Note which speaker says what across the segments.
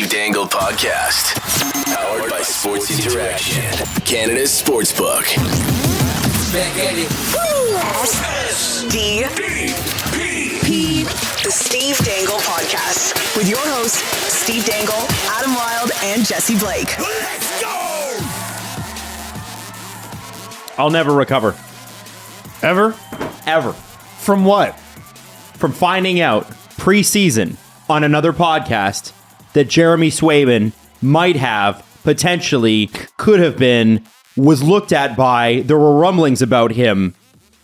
Speaker 1: Steve Dangle Podcast. Powered by Sports Interaction. Canada's Sportsbook.
Speaker 2: SDPP. The Steve Dangle Podcast. With your hosts, Steve Dangle, Adam Wilde, and Jesse Blake.
Speaker 1: Let's go!
Speaker 3: I'll never recover.
Speaker 4: Ever?
Speaker 3: Ever.
Speaker 4: From what?
Speaker 3: From finding out preseason on another podcast that Jeremy Swayman might have, potentially, could have been, was looked at by, there were rumblings about him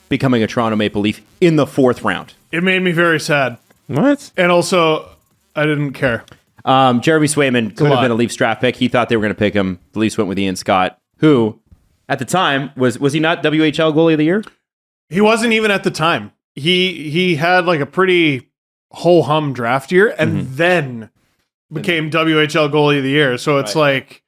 Speaker 3: becoming a Toronto Maple Leaf in the 4th round.
Speaker 4: It made me very sad.
Speaker 3: What?
Speaker 4: And also, I didn't care.
Speaker 3: Jeremy Swayman could have
Speaker 4: lot.
Speaker 3: been a Leafs draft pick. He thought they were going to pick him. The Leafs went with Ian Scott, who, at the time, was he not WHL goalie of the year?
Speaker 4: He wasn't even at the time. He had like a pretty ho-hum draft year and then became WHL goalie of the year. So it's like,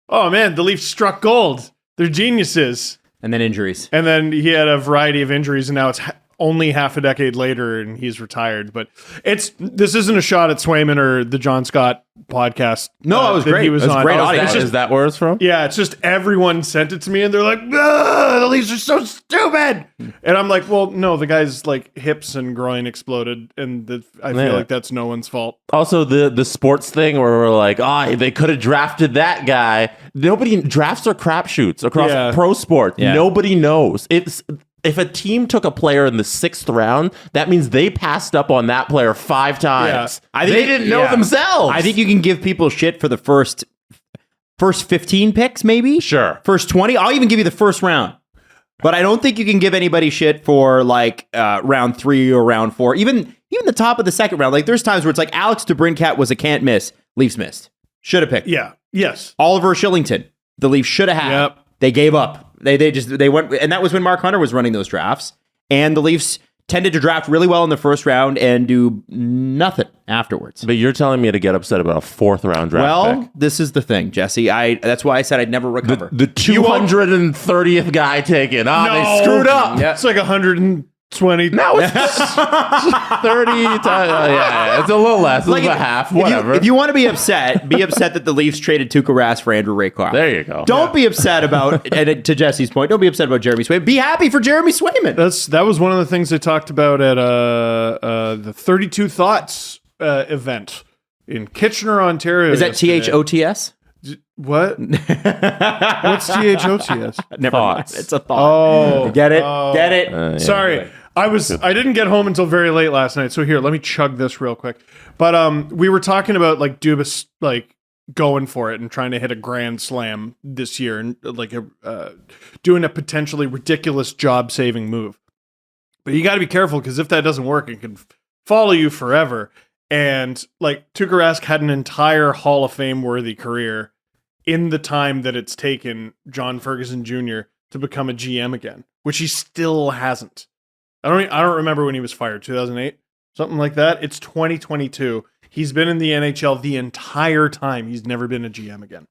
Speaker 4: oh man, the Leafs struck gold. They're geniuses.
Speaker 3: And then injuries.
Speaker 4: And then he had a variety of injuries, and now it's only half a decade later, and he's retired. But this isn't a shot at Swayman or the John Scott podcast.
Speaker 3: No, it was
Speaker 4: that
Speaker 3: great.
Speaker 4: He was
Speaker 3: It was
Speaker 4: on.
Speaker 3: great audio.
Speaker 4: It's just-
Speaker 5: Is that where it's from?
Speaker 4: Yeah, it's just everyone sent it to me, and they're like, the Leafs are so stupid. And I'm like, well, no, the guy's like hips and groin exploded, and I feel like that's no one's fault.
Speaker 5: Also, the sports thing where we're like, they could have drafted that guy. Nobody drafts are crapshoots across pro sport.
Speaker 3: Yeah.
Speaker 5: Nobody knows. If a team took a player in the 6th round, that means they passed up on that player 5 times.
Speaker 3: Yeah.
Speaker 5: They didn't know themselves.
Speaker 3: I think you can give people shit for the first 15 picks, maybe?
Speaker 5: Sure.
Speaker 3: First 20? I'll even give you the first round. But I don't think you can give anybody shit for like round 3 or round 4. Even the top of the 2nd round. Like there's times where it's like Alex DeBrincat was a can't miss. Leafs missed. Should have picked.
Speaker 4: Yeah. Yes.
Speaker 3: Oliver Shillington. The Leafs should have had.
Speaker 4: Yep.
Speaker 3: They gave up. They went, and that was when Mark Hunter was running those drafts. And the Leafs tended to draft really well in the first round and do nothing afterwards.
Speaker 5: But you're telling me to get upset about a 4th round draft pick.
Speaker 3: This is the thing, Jesse. That's why I said I'd never recover.
Speaker 5: The 230th guy taken. They screwed up.
Speaker 3: Yeah.
Speaker 4: It's like 120.
Speaker 5: No, it's 30 times. Yeah, it's a little less. It's a half, whatever.
Speaker 3: If you want to be upset that the Leafs traded Tuukka Rask for Andrew Raycroft.
Speaker 5: There you go.
Speaker 3: Don't be upset about, and to Jesse's point, don't be upset about Jeremy Swayman. Be happy for Jeremy Swayman.
Speaker 4: That was one of the things they talked about at the 32 Thoughts event in Kitchener, Ontario.
Speaker 3: Is that THOTS?
Speaker 4: What? What's THOTS?
Speaker 3: Never
Speaker 5: Thoughts.
Speaker 3: mind. It's a thought.
Speaker 4: Oh,
Speaker 3: Get it? Get it?
Speaker 4: Sorry. I didn't get home until very late last night. So here, let me chug this real quick. But we were talking about like Dubas like going for it and trying to hit a grand slam this year and like doing a potentially ridiculous job saving move. But you got to be careful because if that doesn't work, it can follow you forever. And like Tuukka Rask had an entire Hall of Fame worthy career in the time that it's taken John Ferguson Jr. to become a GM again, which he still hasn't. I don't remember when he was fired, 2008, something like that. It's 2022. He's been in the NHL the entire time. He's never been a GM again.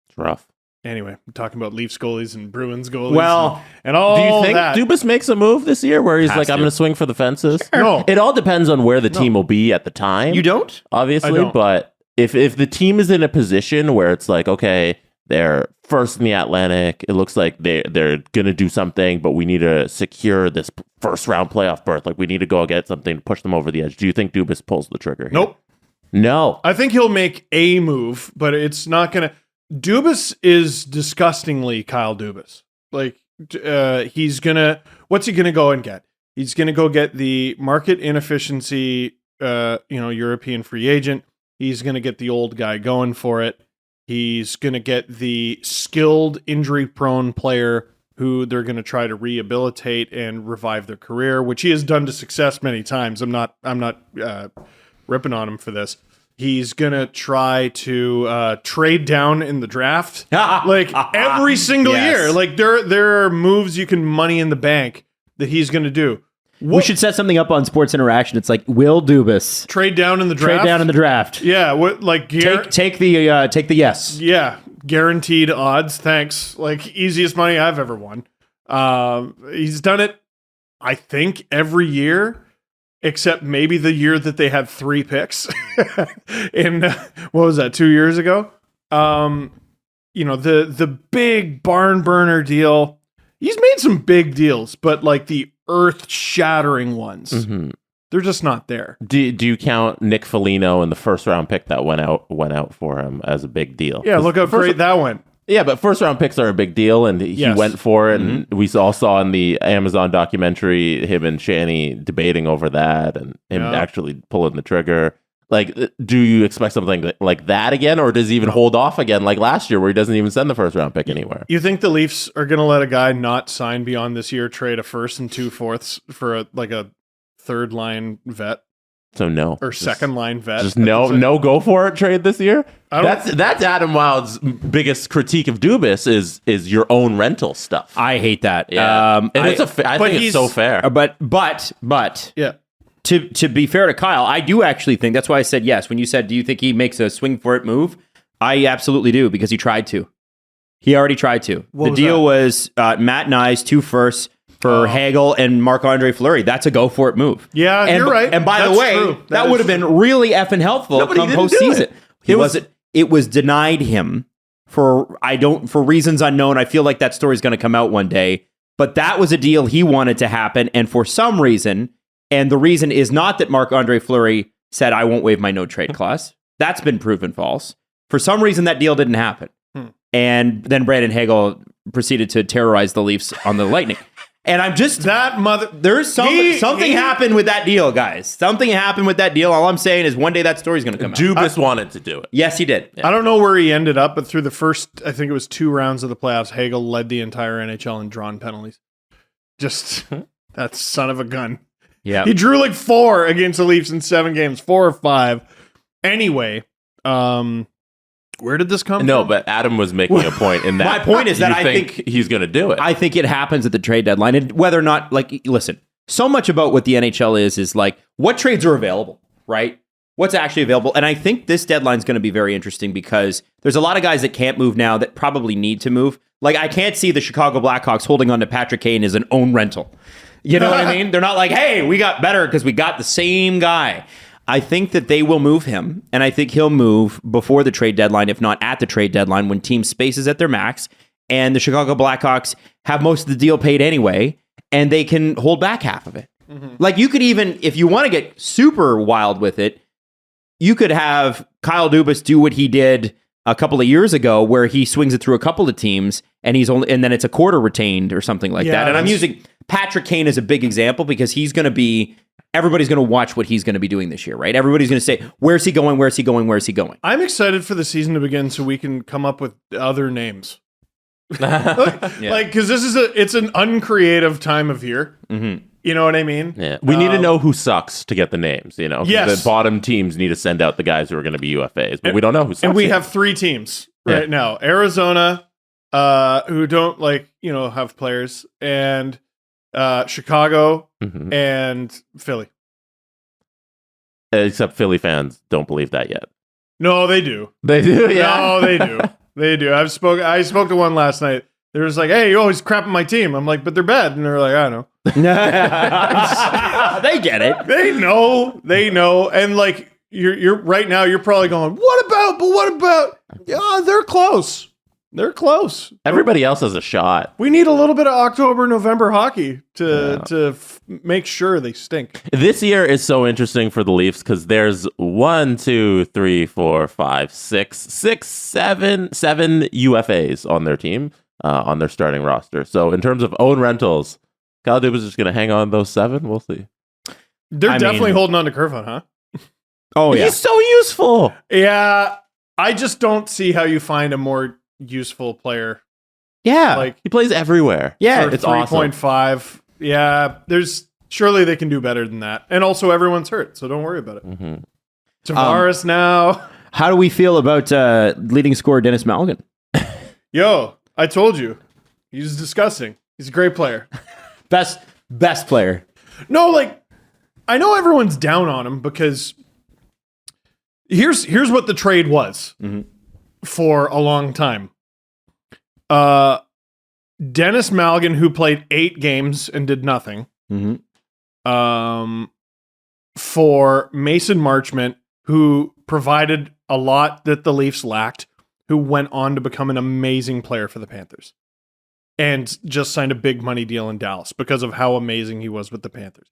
Speaker 5: It's rough.
Speaker 4: Anyway, I'm talking about Leafs goalies and Bruins goalies.
Speaker 3: Well,
Speaker 4: and all
Speaker 5: Do you think
Speaker 4: that.
Speaker 5: Dubas makes a move this year where he's
Speaker 3: Has
Speaker 5: like, I'm
Speaker 3: to.
Speaker 5: going to swing for the fences?
Speaker 4: No.
Speaker 5: It all depends on where the team will be at the time.
Speaker 3: You don't?
Speaker 5: Obviously,
Speaker 4: I don't.
Speaker 5: but if the team is in a position where it's like, okay, they're first in the Atlantic, it looks like they're going to do something, but we need to secure this first round playoff berth. Like we need to go get something to push them over the edge. Do you think Dubas pulls the trigger here?
Speaker 4: Nope.
Speaker 5: No.
Speaker 4: I think he'll make a move, but it's not going to. Dubas is disgustingly Kyle Dubas. Like, what's he going to go and get? He's going to go get the market inefficiency, European free agent. He's going to get the old guy going for it. He's going to get the skilled, injury-prone player who they're going to try to rehabilitate and revive their career, which he has done to success many times. I'm not ripping on him for this. He's going to try to trade down in the draft, like every single year. Like there are moves you can money in the bank that he's going to do.
Speaker 3: We should set something up on Sports Interaction. It's like, will Dubas
Speaker 4: Trade down in the draft.
Speaker 3: trade down in the draft?
Speaker 4: Yeah, what like
Speaker 3: Take the yes.
Speaker 4: Yeah, guaranteed odds. Thanks. Like easiest money I've ever won. He's done it, I think, every year. except maybe the year that they had 3 picks in what was that, 2 years ago? The big barn burner deal. He's made some big deals, but like the earth-shattering ones, they're just not there.
Speaker 5: Do you count Nick Foligno and the first round pick that went out for him as a big deal?
Speaker 4: Yeah, look how great that went.
Speaker 5: Yeah, but first round picks are a big deal, and he went for it, and we all saw in the Amazon documentary him and Shanny debating over that, and him actually pulling the trigger. Like, do you expect something like that again, or does he even hold off again like last year where he doesn't even send the first round pick anywhere?
Speaker 4: You think the Leafs are going to let a guy not sign beyond this year trade a first and 2/4 for a third line vet?
Speaker 5: So no.
Speaker 4: Or second line vet.
Speaker 5: Just no go for it trade this year? That's Adam Wild's biggest critique of Dubas is your own rental stuff.
Speaker 3: I hate that.
Speaker 5: Yeah. I think it's so fair.
Speaker 3: But
Speaker 4: yeah.
Speaker 3: To be fair to Kyle, I do actually think that's why I said yes. When you said, do you think he makes a swing for it move? I absolutely do, because he tried to. He already tried to. The deal was Matt Nyes, 2 firsts for Hagel and Marc-Andre Fleury. That's a go for it move.
Speaker 4: Yeah, you're right.
Speaker 3: And by the way, that would have been really effing helpful come postseason. It was denied him for reasons unknown. I feel like that story's going to come out one day. But that was a deal he wanted to happen, and for some reason. And the reason is not that Marc-Andre Fleury said, I won't waive my no trade clause. That's been proven false. For some reason, that deal didn't happen. And then Brandon Hagel proceeded to terrorize the Leafs on the Lightning. And I'm just... There's something happened with that deal, guys. Something happened with that deal. All I'm saying is one day that story's going to come out.
Speaker 5: Dubas wanted to do it.
Speaker 3: Yes, he did.
Speaker 4: Yeah. I don't know where he ended up, but through the first, I think it was 2 rounds of the playoffs, Hagel led the entire NHL in drawn penalties. Just, that son of a gun.
Speaker 3: Yeah,
Speaker 4: he drew like 4 against the Leafs in 7 games, 4 or 5. Anyway, where did this come from?
Speaker 5: No, but Adam was making a point in that.
Speaker 3: My point is that I think
Speaker 5: he's going to do it.
Speaker 3: I think it happens at the trade deadline, and whether or not, like, listen, so much about what the NHL is like what trades are available, right? What's actually available, and I think this deadline is going to be very interesting because there's a lot of guys that can't move now that probably need to move. Like, I can't see the Chicago Blackhawks holding on to Patrick Kane as an own rental. You know what I mean? They're not like, hey, we got better because we got the same guy. I think that they will move him, and I think he'll move before the trade deadline, if not at the trade deadline, when team space is at their max, and the Chicago Blackhawks have most of the deal paid anyway, and they can hold back half of it. Like, you could even, if you want to get super wild with it, you could have Kyle Dubas do what he did a couple of years ago, where he swings it through a couple of teams, and then it's a quarter retained or something like that. And I'm using Patrick Kane as a big example because everybody's going to watch what he's going to be doing this year, right? Everybody's going to say, where's he going? Where's he going? Where's he going?
Speaker 4: I'm excited for the season to begin so we can come up with other names. Because it's an uncreative time of year. You know what I mean?
Speaker 5: Yeah. We need to know who sucks to get the names, you know?
Speaker 4: Yes.
Speaker 5: The bottom teams need to send out the guys who are going to be UFAs, but we don't know who sucks.
Speaker 4: And we have 3 teams right now. Arizona, who don't have players, and Chicago and Philly.
Speaker 5: Except Philly fans don't believe that yet.
Speaker 4: No, they do.
Speaker 5: They do, yeah.
Speaker 4: No, they do. They do. I spoke to one last night. They were just like, hey, you always crap on my team. I'm like, but they're bad. And they're like, I know.
Speaker 3: They get it.
Speaker 4: They know. And like, you're right now, you're probably going, what about? Yeah, they're close. They're close.
Speaker 5: Everybody else has a shot.
Speaker 4: We need a little bit of October, November hockey to make sure they stink.
Speaker 5: This year is so interesting for the Leafs because there's 7 UFAs on their team, on their starting roster. So in terms of own rentals, Kyle Dubas is just going to hang on those 7. We'll see.
Speaker 4: They're definitely holding on to Kerfoot, huh?
Speaker 3: Oh, yeah.
Speaker 5: He's so useful.
Speaker 4: Yeah. I just don't see how you find a more useful player.
Speaker 3: Yeah.
Speaker 4: Like,
Speaker 5: he plays everywhere.
Speaker 3: Yeah.
Speaker 4: It's 3.5. Yeah. Surely they can do better than that. And also everyone's hurt, so don't worry about it. Tavares now.
Speaker 3: How do we feel about leading scorer Denis Malgin?
Speaker 4: Yo, I told you. He's disgusting. He's a great player.
Speaker 3: Best player.
Speaker 4: No, like, I know everyone's down on him because here's what the trade was for a long time. Denis Malgin, who played 8 games and did nothing, for Mason Marchment, who provided a lot that the Leafs lacked, who went on to become an amazing player for the Panthers and just signed a big money deal in Dallas because of how amazing he was with the Panthers.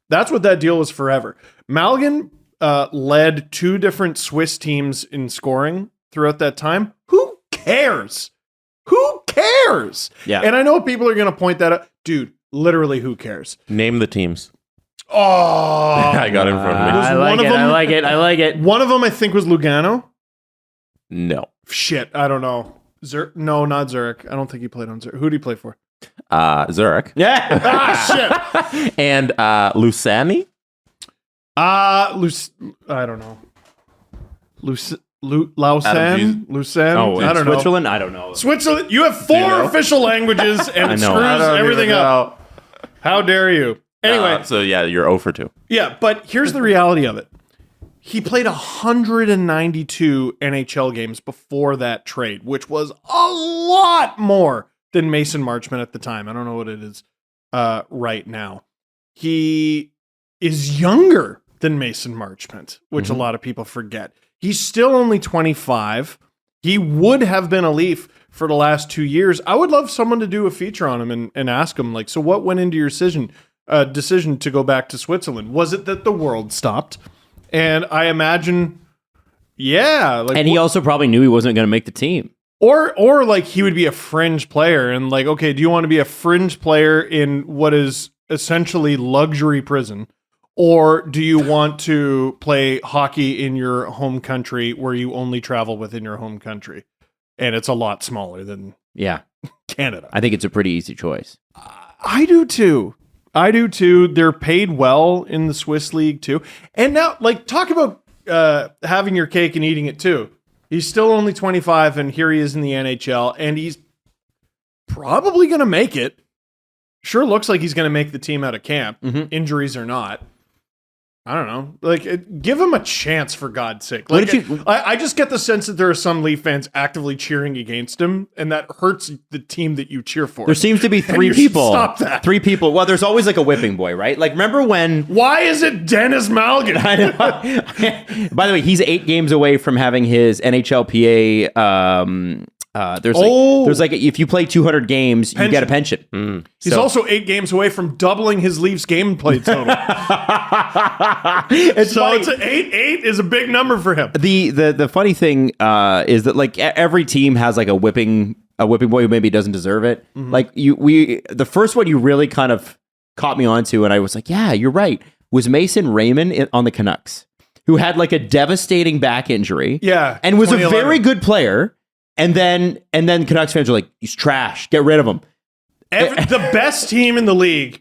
Speaker 4: That's what that deal was forever. Malgin led 2 different Swiss teams in scoring throughout that time. Who cares? Who cares?
Speaker 3: Yeah.
Speaker 4: And I know people are going to point that out. Dude, literally, who cares?
Speaker 5: Name the teams.
Speaker 4: Oh,
Speaker 5: I got it in front of me.
Speaker 3: I like it.
Speaker 4: One of them, I think, was Lugano.
Speaker 5: No.
Speaker 4: Shit, I don't know. No, not Zurich. I don't think he played on Zurich. Who did he play for?
Speaker 5: Zurich.
Speaker 3: Yeah.
Speaker 4: Shit.
Speaker 5: And Lusani?
Speaker 4: I don't know. Lausanne? Lucerne?
Speaker 3: Oh,
Speaker 4: I don't know.
Speaker 3: Switzerland? I don't know.
Speaker 4: Switzerland. You have 4 official languages and it
Speaker 3: know.
Speaker 4: screws everything up. How dare you? Anyway.
Speaker 5: So yeah, you're 0 for 2.
Speaker 4: Yeah, but here's the reality of it. He played 192 NHL games before that trade, which was a lot more than Mason Marchment at the time. I don't know what it is right now. He is younger than Mason Marchment, which a lot of people forget. He's still only 25. He would have been a Leaf for the last 2 years. I would love someone to do a feature on him and ask him, like, so what went into your decision to go back to Switzerland? Was it that the world stopped? And I imagine, yeah. Like,
Speaker 3: And he also probably knew he wasn't going to make the team.
Speaker 4: Or like he would be a fringe player and like, okay, do you want to be a fringe player in what is essentially luxury prison? Or do you want to play hockey in your home country where you only travel within your home country? And it's a lot smaller than Canada.
Speaker 3: I think it's a pretty easy choice.
Speaker 4: I do too. They're paid well in the Swiss league too. And now, like, talk about having your cake and eating it too. He's still only 25 and here he is in the NHL and he's probably going to make it. Sure looks like he's going to make the team out of camp, injuries or not. I don't know. Like, give him a chance, for God's sake. Like, I just get the sense that there are some Leaf fans actively cheering against him, and that hurts the team that you cheer for.
Speaker 3: There seems to be 3 people.
Speaker 4: Stop that.
Speaker 3: 3 people. Well, there's always like a whipping boy, right? Like, remember when...
Speaker 4: Why is it Denis Malgin?
Speaker 3: I know. By the way, he's 8 games away from having his NHLPA... there's like if you play 200 games, you get a pension.
Speaker 4: He's also 8 games away from doubling his Leafs game play total. It's 8 is a big number for him.
Speaker 3: The funny thing is that like every team has like a whipping boy who maybe doesn't deserve it. Like the first one you really kind of caught me onto, and I was like, yeah, you're right. Was Mason Raymond on the Canucks, who had like a devastating back injury, and was a very good player. And then Canucks fans are like, he's trash. Get rid of him.
Speaker 4: The best team in the league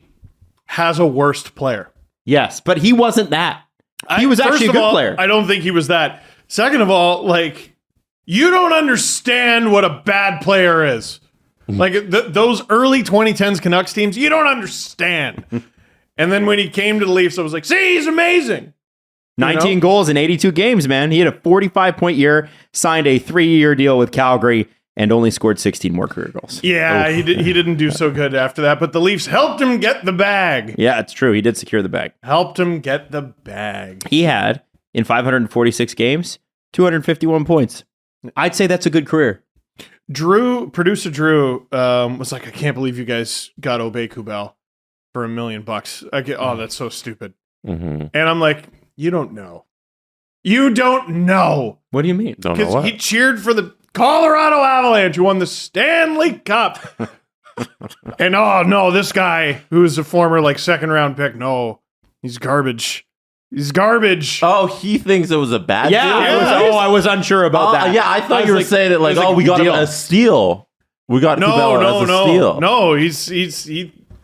Speaker 4: has a worst player.
Speaker 3: Yes, but he wasn't that. He was actually a good player.
Speaker 4: I don't think he was that. Second of all, like, you don't understand what a bad player is. Like, those early 2010s Canucks teams, you don't understand. And then when he came to the Leafs, I was like, see, he's amazing.
Speaker 3: 19 goals in 82 games, man. He had a 45-point year, signed a 3-year deal with Calgary, and only scored 16 more career goals.
Speaker 4: Yeah, he didn't do so good after that, but the Leafs helped him get the bag.
Speaker 3: Yeah, it's true. He did secure the bag.
Speaker 4: Helped him get the bag.
Speaker 3: He had, in 546 games, 251 points. I'd say that's a good career.
Speaker 4: Producer Drew was like, I can't believe you guys got Obey Kubel for $1 million. That's so stupid. And I'm like, you don't know. You don't know.
Speaker 3: What do you mean?
Speaker 5: Don't know what?
Speaker 4: He cheered for the Colorado Avalanche, who won the Stanley Cup. And oh no, this guy who's a former like 2nd round pick, no, he's garbage. He's garbage.
Speaker 5: Oh, he thinks it was a bad deal?
Speaker 3: I was unsure about that.
Speaker 5: Yeah, I thought you were saying it like, we got him a steal. We got Kubel as a steal.
Speaker 4: No,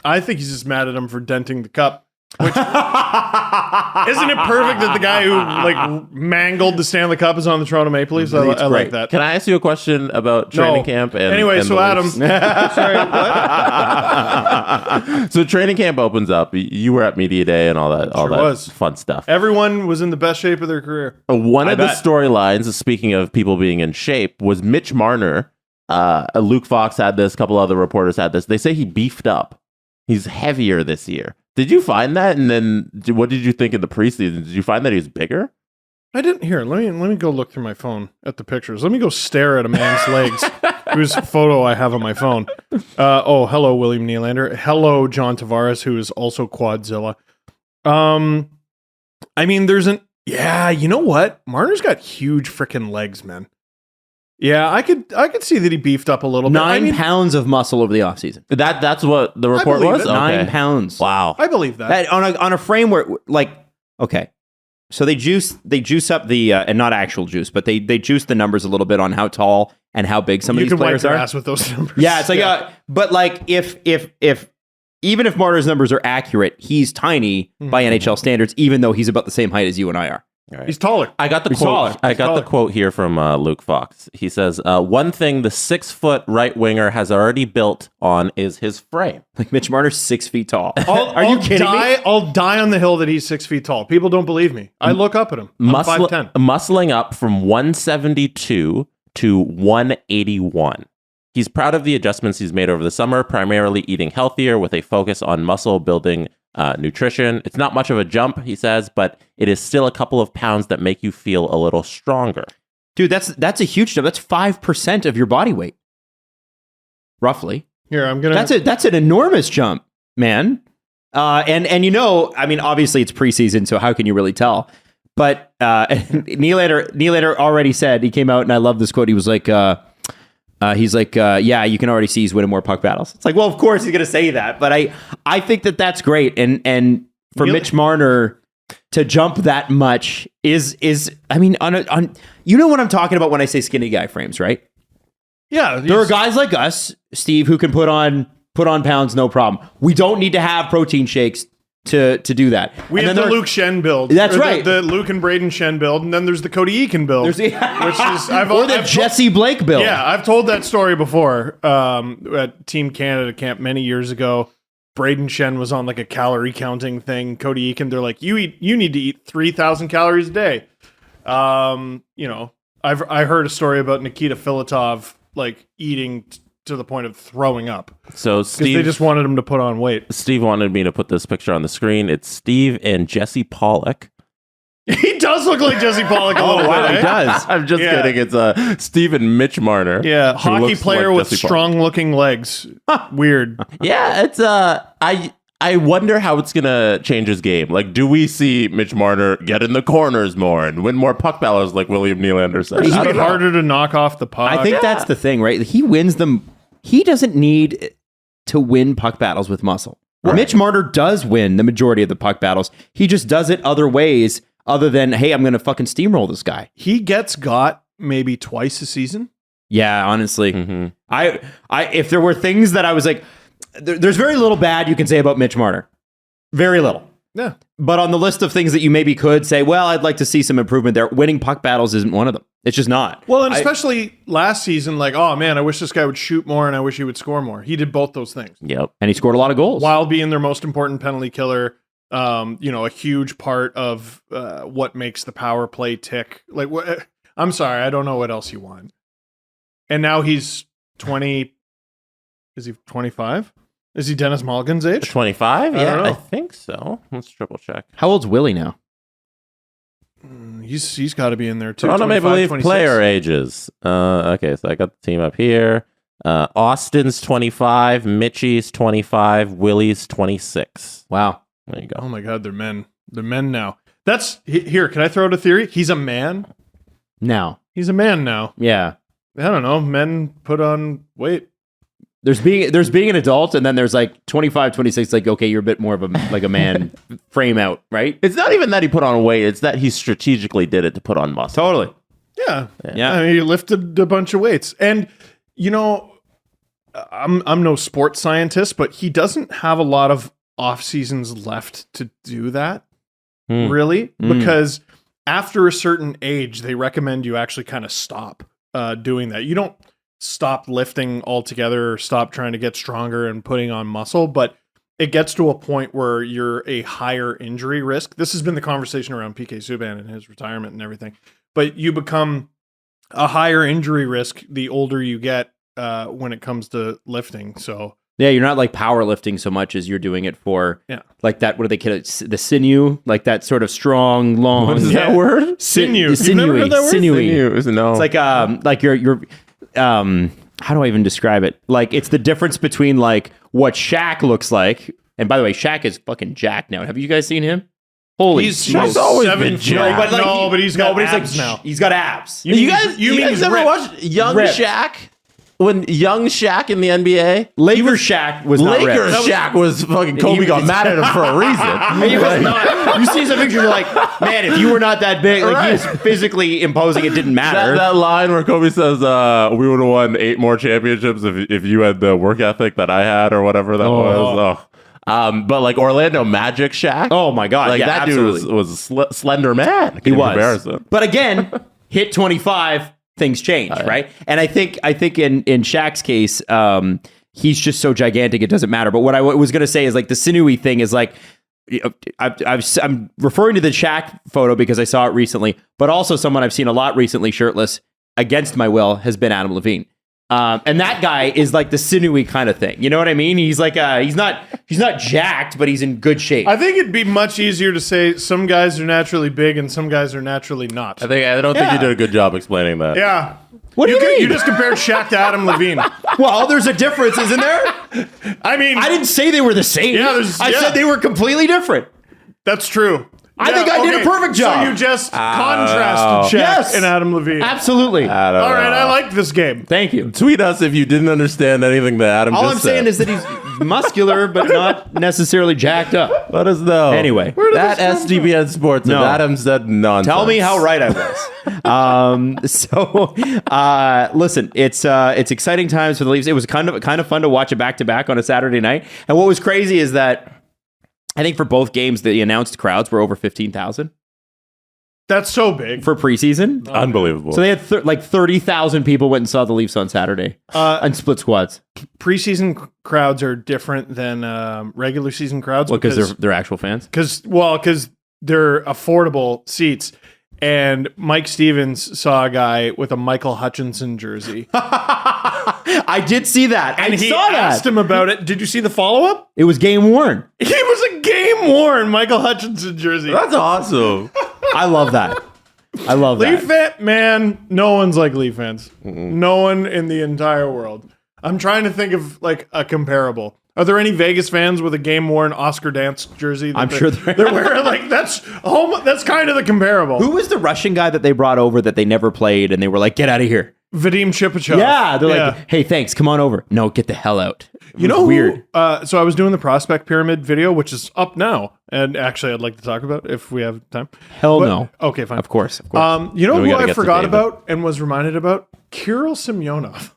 Speaker 4: I think he's just mad at him for denting the cup. Which, isn't it perfect that the guy who like mangled the Stanley Cup is on the Toronto Maple Leafs? I like that.
Speaker 5: Can I ask you a question about training camp?
Speaker 4: So Adam, sorry, what?
Speaker 5: So training camp opens up. You were at media day and all that fun stuff.
Speaker 4: Everyone was in the best shape of their career.
Speaker 5: One of the storylines, speaking of people being in shape, was Mitch Marner. Luke Fox had this. A couple other reporters had this. They say he beefed up. He's heavier this year. Did you find that? And then what did you think in the preseason? Did you find that he was bigger?
Speaker 4: I didn't hear. Let me go look through my phone at the pictures. Let me go stare at a man's legs, whose photo I have on my phone. Hello, William Nylander. Hello, John Tavares, who is also Quadzilla. I mean, you know what? Marner's got huge freaking legs, man. Yeah, I could see that he beefed up a little bit.
Speaker 3: 9 pounds of muscle over the offseason.
Speaker 5: That's what the report was?
Speaker 4: it.
Speaker 3: 9 pounds.
Speaker 5: Wow.
Speaker 4: I believe that.
Speaker 3: On a frame where, like, okay. So they juice up the and not actual juice, but they juice the numbers a little bit on how tall and how big some of
Speaker 4: You
Speaker 3: these
Speaker 4: can wipe
Speaker 3: players
Speaker 4: your
Speaker 3: are.
Speaker 4: ass with those numbers.
Speaker 3: Yeah, it's like but like if even if Marner's numbers are accurate, he's tiny by NHL standards, even though he's about the same height as you and I are.
Speaker 5: Right.
Speaker 4: He's taller.
Speaker 5: I got the
Speaker 3: He's
Speaker 5: quote.
Speaker 3: taller.
Speaker 5: I got the quote here from Luke Fox. He says, "One thing the 6-foot right winger has already built on is his frame."
Speaker 3: Like Mitch Marner's 6 feet tall.
Speaker 4: Are
Speaker 3: you kidding me?
Speaker 4: I'll die on the hill that he's 6 feet tall. People don't believe me. I look up at him. I'm 5'10".
Speaker 5: Muscling up from 172 to 181. He's proud of the adjustments he's made over the summer, primarily eating healthier with a focus on muscle building nutrition. It's not much of a jump, he says, but it is still a couple of pounds that make you feel a little stronger.
Speaker 3: Dude, that's a huge jump. That's 5% of your body weight. Roughly.
Speaker 4: Here, I'm gonna.
Speaker 3: That's an enormous jump, man. And you know, I mean, obviously it's preseason, so how can you really tell? But Nylander already said, he came out and I love this quote. He was like, yeah, you can already see he's winning more puck battles. It's like, well, of course he's going to say that, but I think that that's great. And for Mitch Marner to jump that much is I mean, on you know what I'm talking about when I say skinny guy frames, right?
Speaker 4: Yeah,
Speaker 3: There are guys like us, Steve, who can put on pounds, no problem. We don't need to have protein shakes to do that.
Speaker 4: We have the Luke Shen build.
Speaker 3: That's right.
Speaker 4: The Luke and Braden Shen build, and then there's the Cody Eakin build, which is
Speaker 3: or the Jesse Blake build.
Speaker 4: Yeah, I've told that story before at Team Canada camp many years ago. Braden Shen was on like a calorie counting thing. Cody Eakin, they're like, you need to eat 3,000 calories a day. You know, I heard a story about Nikita Filatov like eating to the point of throwing up.
Speaker 5: So Steve,
Speaker 4: they just wanted him to put on weight.
Speaker 5: Steve wanted me to put this picture on the screen. It's Steve and Jesse Pollock.
Speaker 4: He does look like Jesse Pollock a little bit.
Speaker 3: He does.
Speaker 5: I'm just kidding. It's Steve and Mitch Marner.
Speaker 4: Yeah,
Speaker 5: who
Speaker 4: hockey
Speaker 5: looks
Speaker 4: player
Speaker 5: like
Speaker 4: with
Speaker 5: Jesse Pollock.
Speaker 4: strong-looking legs. Weird.
Speaker 5: Yeah, it's I wonder how it's gonna change his game. Like, do we see Mitch Marner get in the corners more and win more puck battles like William Nylander said?
Speaker 4: Is
Speaker 5: I
Speaker 4: it
Speaker 5: don't know.
Speaker 4: harder to knock off the puck?
Speaker 3: I think that's the thing, right? He wins them. He doesn't need to win puck battles with muscle.
Speaker 5: Right.
Speaker 3: Mitch Marner does win the majority of the puck battles. He just does it other ways other than, hey, I'm going to fucking steamroll this guy.
Speaker 4: he gets got maybe twice a season.
Speaker 3: Yeah, honestly.
Speaker 5: Mm-hmm.
Speaker 3: I if there were things that I was like, there's very little bad you can say about Mitch Marner. Very little.
Speaker 4: Yeah.
Speaker 3: But on the list of things that you maybe could say, well, I'd like to see some improvement there. Winning puck battles isn't one of them. It's just not.
Speaker 4: Well, and especially last season, like, oh man, I wish this guy would shoot more and I wish he would score more. He did both those things
Speaker 5: Yep.
Speaker 3: And he scored a lot of goals.
Speaker 4: while being their most important penalty killer. You know, a huge part of what makes the power play tick. Like, I'm sorry, I don't know what else you want. And now he's 20. Is he 25? Is he Denis Malgin's age?
Speaker 5: 25?
Speaker 4: I
Speaker 5: Yeah,
Speaker 4: don't know.
Speaker 5: I think so. Let's triple check.
Speaker 3: How old's Willie now?
Speaker 4: He's got to be in there too.
Speaker 5: Toronto
Speaker 4: 25,
Speaker 5: Maple Leaf
Speaker 4: 26.
Speaker 5: player ages. Okay, so I got the team up here. Austin's 25, Mitchie's 25, Willie's 26.
Speaker 3: Wow.
Speaker 5: There you go.
Speaker 4: Oh my God, they're men. They're men now. That's here. Can I throw out a theory? He's a man.
Speaker 3: Now.
Speaker 4: He's a man now.
Speaker 3: Yeah.
Speaker 4: I don't know. Men put on weight.
Speaker 3: There's being an adult, and then there's like 25, 26, like, okay, you're a bit more of a man frame out, right?
Speaker 5: It's not even that he put on weight, it's that he strategically did it to put on muscle.
Speaker 3: Totally.
Speaker 4: Yeah.
Speaker 3: Yeah.
Speaker 4: I mean, he lifted a bunch of weights. And, you know, I'm no sports scientist, but he doesn't have a lot of off seasons left to do that, really, because after a certain age, they recommend you actually kind of stop doing that. You don't stop lifting altogether or stop trying to get stronger and putting on muscle, but it gets to a point where you're a higher injury risk. This has been the conversation around PK Subban and his retirement and everything, but you become a higher injury risk the older you get when it comes to lifting. So
Speaker 3: Yeah, you're not like powerlifting so much as you're doing it for like that. What do they call it? The sinew, like that sort of strong, long.
Speaker 5: What is that word?
Speaker 4: Sinew.
Speaker 3: The sinewy.
Speaker 4: You've never heard that word?
Speaker 3: Sinewy.
Speaker 5: No.
Speaker 3: It's like you're how do I even describe it? Like it's the difference between like what Shaq looks like. And by the way, Shaq is fucking jacked now. Have you guys seen him? Holy
Speaker 4: He's
Speaker 5: always
Speaker 4: 7
Speaker 5: been jacked.
Speaker 4: But but he's got abs now.
Speaker 3: He's got abs.
Speaker 5: You guys
Speaker 4: he's
Speaker 5: ever
Speaker 4: ripped.
Speaker 5: watched Young
Speaker 3: Ripped.
Speaker 5: Shaq? When young Shaq in the NBA,
Speaker 3: Lakers Shaq was not
Speaker 5: Lakers
Speaker 3: ripped.
Speaker 5: Shaq was fucking Kobe got mad at him for a reason.
Speaker 3: He was not. You see some pictures, you're like, man, if you were not that big, like he was physically imposing, it didn't matter.
Speaker 5: That line where Kobe says, "We would have won 8 more championships if you had the work ethic that I had," or whatever that was. Oh. But like Orlando Magic Shaq,
Speaker 3: Oh my god,
Speaker 5: like
Speaker 3: yeah,
Speaker 5: that
Speaker 3: absolutely.
Speaker 5: dude was a slender man.
Speaker 3: He
Speaker 5: in
Speaker 3: was.
Speaker 5: comparison.
Speaker 3: But again, hit 25, things change, right? And I think in Shaq's case, he's just so gigantic it doesn't matter. But what I was going to say is like the sinewy thing is like I'm referring to the Shaq photo because I saw it recently, but also someone I've seen a lot recently shirtless against my will has been Adam Levine. And that guy is like the sinewy kind of thing. You know what I mean? He's like he's not jacked, but he's in good shape.
Speaker 4: I think it'd be much easier to say some guys are naturally big and some guys are naturally not.
Speaker 5: I don't think you did a good job explaining that.
Speaker 4: Yeah.
Speaker 3: What do you mean?
Speaker 4: You just compared Shaq to Adam Levine.
Speaker 3: Well, there's a difference, isn't there?
Speaker 4: I mean,
Speaker 3: I didn't say they were the same.
Speaker 4: Yeah,
Speaker 3: I said they were completely different.
Speaker 4: that's true.
Speaker 3: I think I did a perfect job.
Speaker 4: So you just contrasted Shaq
Speaker 3: Yes.
Speaker 4: and Adam Levine.
Speaker 3: Absolutely.
Speaker 4: All right, I like this game.
Speaker 3: Thank you.
Speaker 5: Tweet us if you didn't understand anything that Adam
Speaker 3: All
Speaker 5: just
Speaker 3: I'm saying
Speaker 5: said.
Speaker 3: is that he's muscular, but not necessily jacked up.
Speaker 5: Let us know.
Speaker 3: Anyway.
Speaker 5: That SDBN Sports,
Speaker 3: No.
Speaker 5: if Adam said nonsense.
Speaker 3: Tell me how right I was. Listen, it's exciting times for the Leafs. It was kind of fun to watch it back to back on a Saturday night. And what was crazy is that I think for both games the announced crowds were over 15,000
Speaker 4: That's so big.
Speaker 3: for preseason.
Speaker 5: Unbelievable.
Speaker 3: So they had like 30,000 people went and saw the Leafs on Saturday on split squads.
Speaker 4: Preseason crowds are different than regular season crowds.
Speaker 3: Well, because they're actual fans.
Speaker 4: Because they're affordable seats. And Mike Stevens saw a guy with a Michael Hutchinson jersey.
Speaker 3: I did see that.
Speaker 4: And
Speaker 3: I
Speaker 4: he
Speaker 3: saw
Speaker 4: asked
Speaker 3: that.
Speaker 4: him about it. Did you see the follow-up?
Speaker 3: It was game worn.
Speaker 4: He was a game-worn Michael Hutchinson jersey.
Speaker 5: That's awesome.
Speaker 3: I love that. I love that.
Speaker 4: Leaf fan, man, no one's like Leaf fans. No one in the entire world. I'm trying to think of like a comparable. Are there any Vegas fans with a game-worn Oscar Dance jersey?
Speaker 3: I'm sure there
Speaker 4: they're wearing. Like that's kind of the comparable.
Speaker 3: Who was the Russian guy that they brought over that they never played and they were like, get out of here?
Speaker 4: Vadim Chipachov.
Speaker 3: Yeah, they're like, hey, thanks, come on over. No, get the hell out.
Speaker 4: You know,
Speaker 3: weird.
Speaker 4: So I was doing the Prospect Pyramid video, which is up now, and actually, I'd like to talk about it if we have time.
Speaker 3: Hell
Speaker 4: But-
Speaker 3: no.
Speaker 4: Okay, fine.
Speaker 3: Of course.
Speaker 4: You know
Speaker 5: Then we
Speaker 4: who
Speaker 5: gotta
Speaker 4: I
Speaker 5: get to
Speaker 4: forgot
Speaker 5: David.
Speaker 4: about and was reminded about? Kirill Semyonov.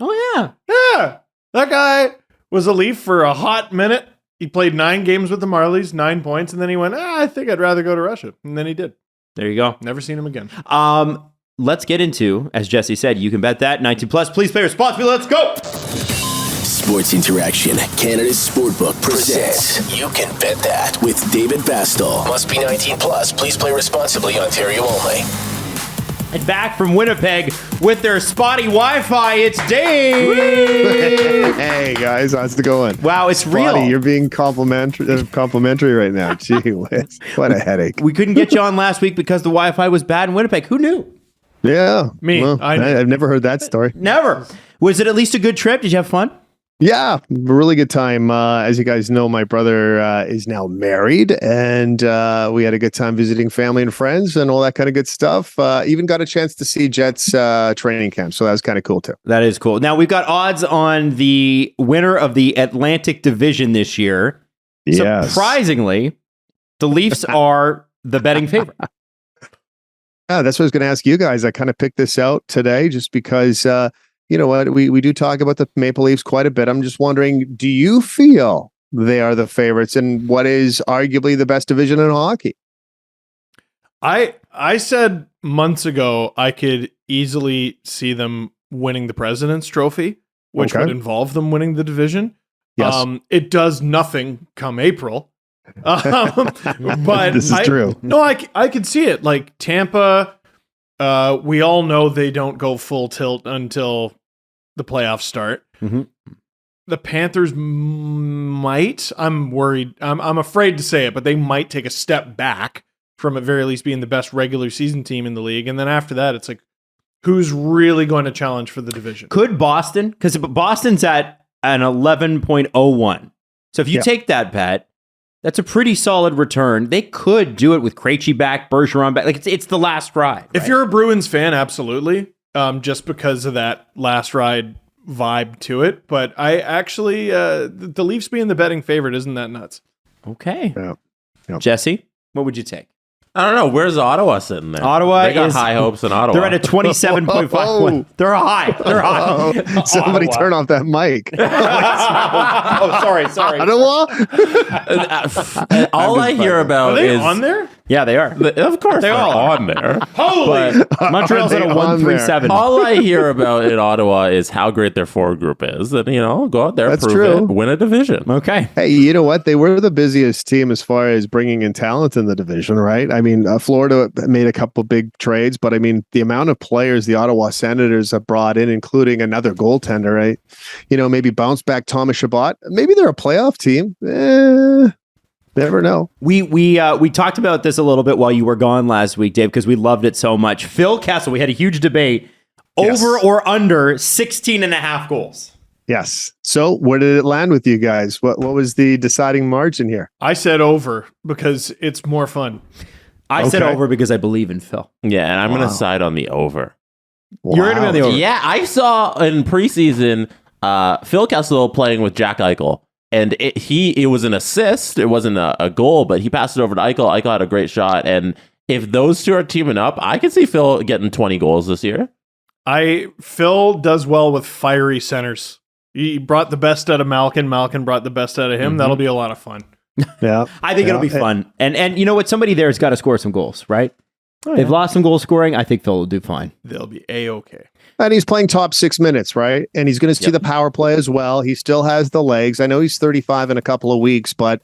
Speaker 3: Oh yeah.
Speaker 4: Yeah, that guy was a Leaf for a hot minute. He played 9 games with the Marlies, 9 points, and then he went, I think I'd rather go to Russia. And then he did.
Speaker 3: There you go.
Speaker 4: Never seen him again.
Speaker 3: Let's get into, as Jesse said, you can bet that 19 plus. Please play responsibly. Let's go.
Speaker 1: Sports Interaction, Canada's Sportbook presents You Can Bet That with David Bastel. Must be 19 plus. Please play responsibly. Ontario only.
Speaker 3: And back from Winnipeg with their spotty Wi-Fi, it's Dave.
Speaker 6: Hey guys, how's it going?
Speaker 3: Wow, it's
Speaker 6: Spotty,
Speaker 3: real.
Speaker 6: you're being complimentary right now. Gee whiz, what a headache.
Speaker 3: We couldn't get you on last week because the Wi-Fi was bad in Winnipeg. Who knew?
Speaker 6: Yeah,
Speaker 4: Me,
Speaker 6: Well,
Speaker 4: I know.
Speaker 6: I've never heard that story.
Speaker 3: Never. Was it at least a good trip? Did you have fun?
Speaker 6: Yeah, really good time. As you guys know, my brother is now married, and we had a good time visiting family and friends and all that kind of good stuff. Even got a chance to see Jets training camp, so that was kind of cool too.
Speaker 3: That is cool. Now, we've got odds on the winner of the Atlantic Division this year.
Speaker 6: Yes.
Speaker 3: Surprisingly, the Leafs are the betting favorite.
Speaker 6: Yeah, that's what I was going to ask you guys. I kind of picked this out today just because, you know what, we do talk about the Maple Leafs quite a bit. I'm just wondering, do you feel they are the favorites in what is arguably the best division in hockey?
Speaker 4: I said months ago I could easily see them winning the President's Trophy, which
Speaker 6: Okay.
Speaker 4: would involve them winning the division.
Speaker 6: Yes.
Speaker 4: It does nothing come April. But
Speaker 6: This is true.
Speaker 4: No, I could see it. Like Tampa, we all know they don't go full tilt until the playoffs start.
Speaker 3: Mhm.
Speaker 4: the Panthers might. I'm worried. I'm afraid to say it, but they might take a step back from at very least being the best regular season team in the league. And then after that, it's like, who's really going to challenge for the division?
Speaker 3: Could Boston? Because Boston's at an 11.01. So if you take that bet, that's a pretty solid return. They could do it with Krejci back, Bergeron back. Like it's the last ride.
Speaker 4: If you're a Bruins fan, absolutely. Just because of that last ride vibe to it. But I actually, the Leafs being the betting favorite isn't that nuts.
Speaker 3: Okay.
Speaker 6: Yeah.
Speaker 3: Jesse, what would you take?
Speaker 5: I don't know. Where's Ottawa sitting there?
Speaker 3: Ottawa
Speaker 5: they got
Speaker 3: is-
Speaker 5: high hopes in Ottawa.
Speaker 3: They're at a 27.51. They're high. They're high.
Speaker 6: Somebody turn off that mic.
Speaker 3: Oh, sorry.
Speaker 6: Ottawa?
Speaker 5: All I hear
Speaker 4: Are
Speaker 5: about
Speaker 4: they
Speaker 5: is
Speaker 4: on there?
Speaker 3: Yeah, they are.
Speaker 5: Of course, they're
Speaker 3: all are.
Speaker 5: on there.
Speaker 4: Holy!
Speaker 3: Montreal's
Speaker 6: Are
Speaker 3: at
Speaker 6: they
Speaker 3: a
Speaker 6: on there?
Speaker 3: 137.
Speaker 5: All I hear about in Ottawa is how great their forward group is, and go out there,
Speaker 6: That's
Speaker 5: prove
Speaker 6: true.
Speaker 5: it, win a division.
Speaker 3: Okay.
Speaker 6: Hey, you know what? They were the busiest team as far as bringing in talent in the division, right? I mean, Florida made a couple big trades, but I mean, the amount of players the Ottawa Senators have brought in, including another goaltender, right? Maybe bounce back Thomas Chabot. Maybe they're a playoff team. Never know.
Speaker 3: We talked about this a little bit while you were gone last week, Dave, because we loved it so much. Phil Kessel, we had a huge debate.
Speaker 6: Yes.
Speaker 3: Over or under 16 and a half goals.
Speaker 6: Yes. So where did it land with you guys? What was the deciding margin here?
Speaker 4: I said over because it's more fun.
Speaker 3: I said
Speaker 6: Okay.
Speaker 3: over because I believe in Phil.
Speaker 5: Yeah, and I'm going to side on the over.
Speaker 3: You're going to be on the over.
Speaker 5: Yeah, I saw in preseason Phil Kessel playing with Jack Eichel, and it was an assist. It wasn't a goal, but he passed it over to Eichel. Eichel had a great shot, and if those two are teaming up, I can see Phil getting 20 goals this year.
Speaker 4: Phil does well with fiery centers. He brought the best out of Malkin. Malkin brought the best out of him. That'll be a lot of fun.
Speaker 6: Yeah.
Speaker 3: I think it'll be fun. And you know what? Somebody there has got to score some goals, right? They've lost some goal scoring. I think Phil will do fine.
Speaker 4: They'll be A-okay.
Speaker 6: And he's playing top 6 minutes, right? And he's going to see the power play as well. He still has the legs. I know he's 35 in a couple of weeks, but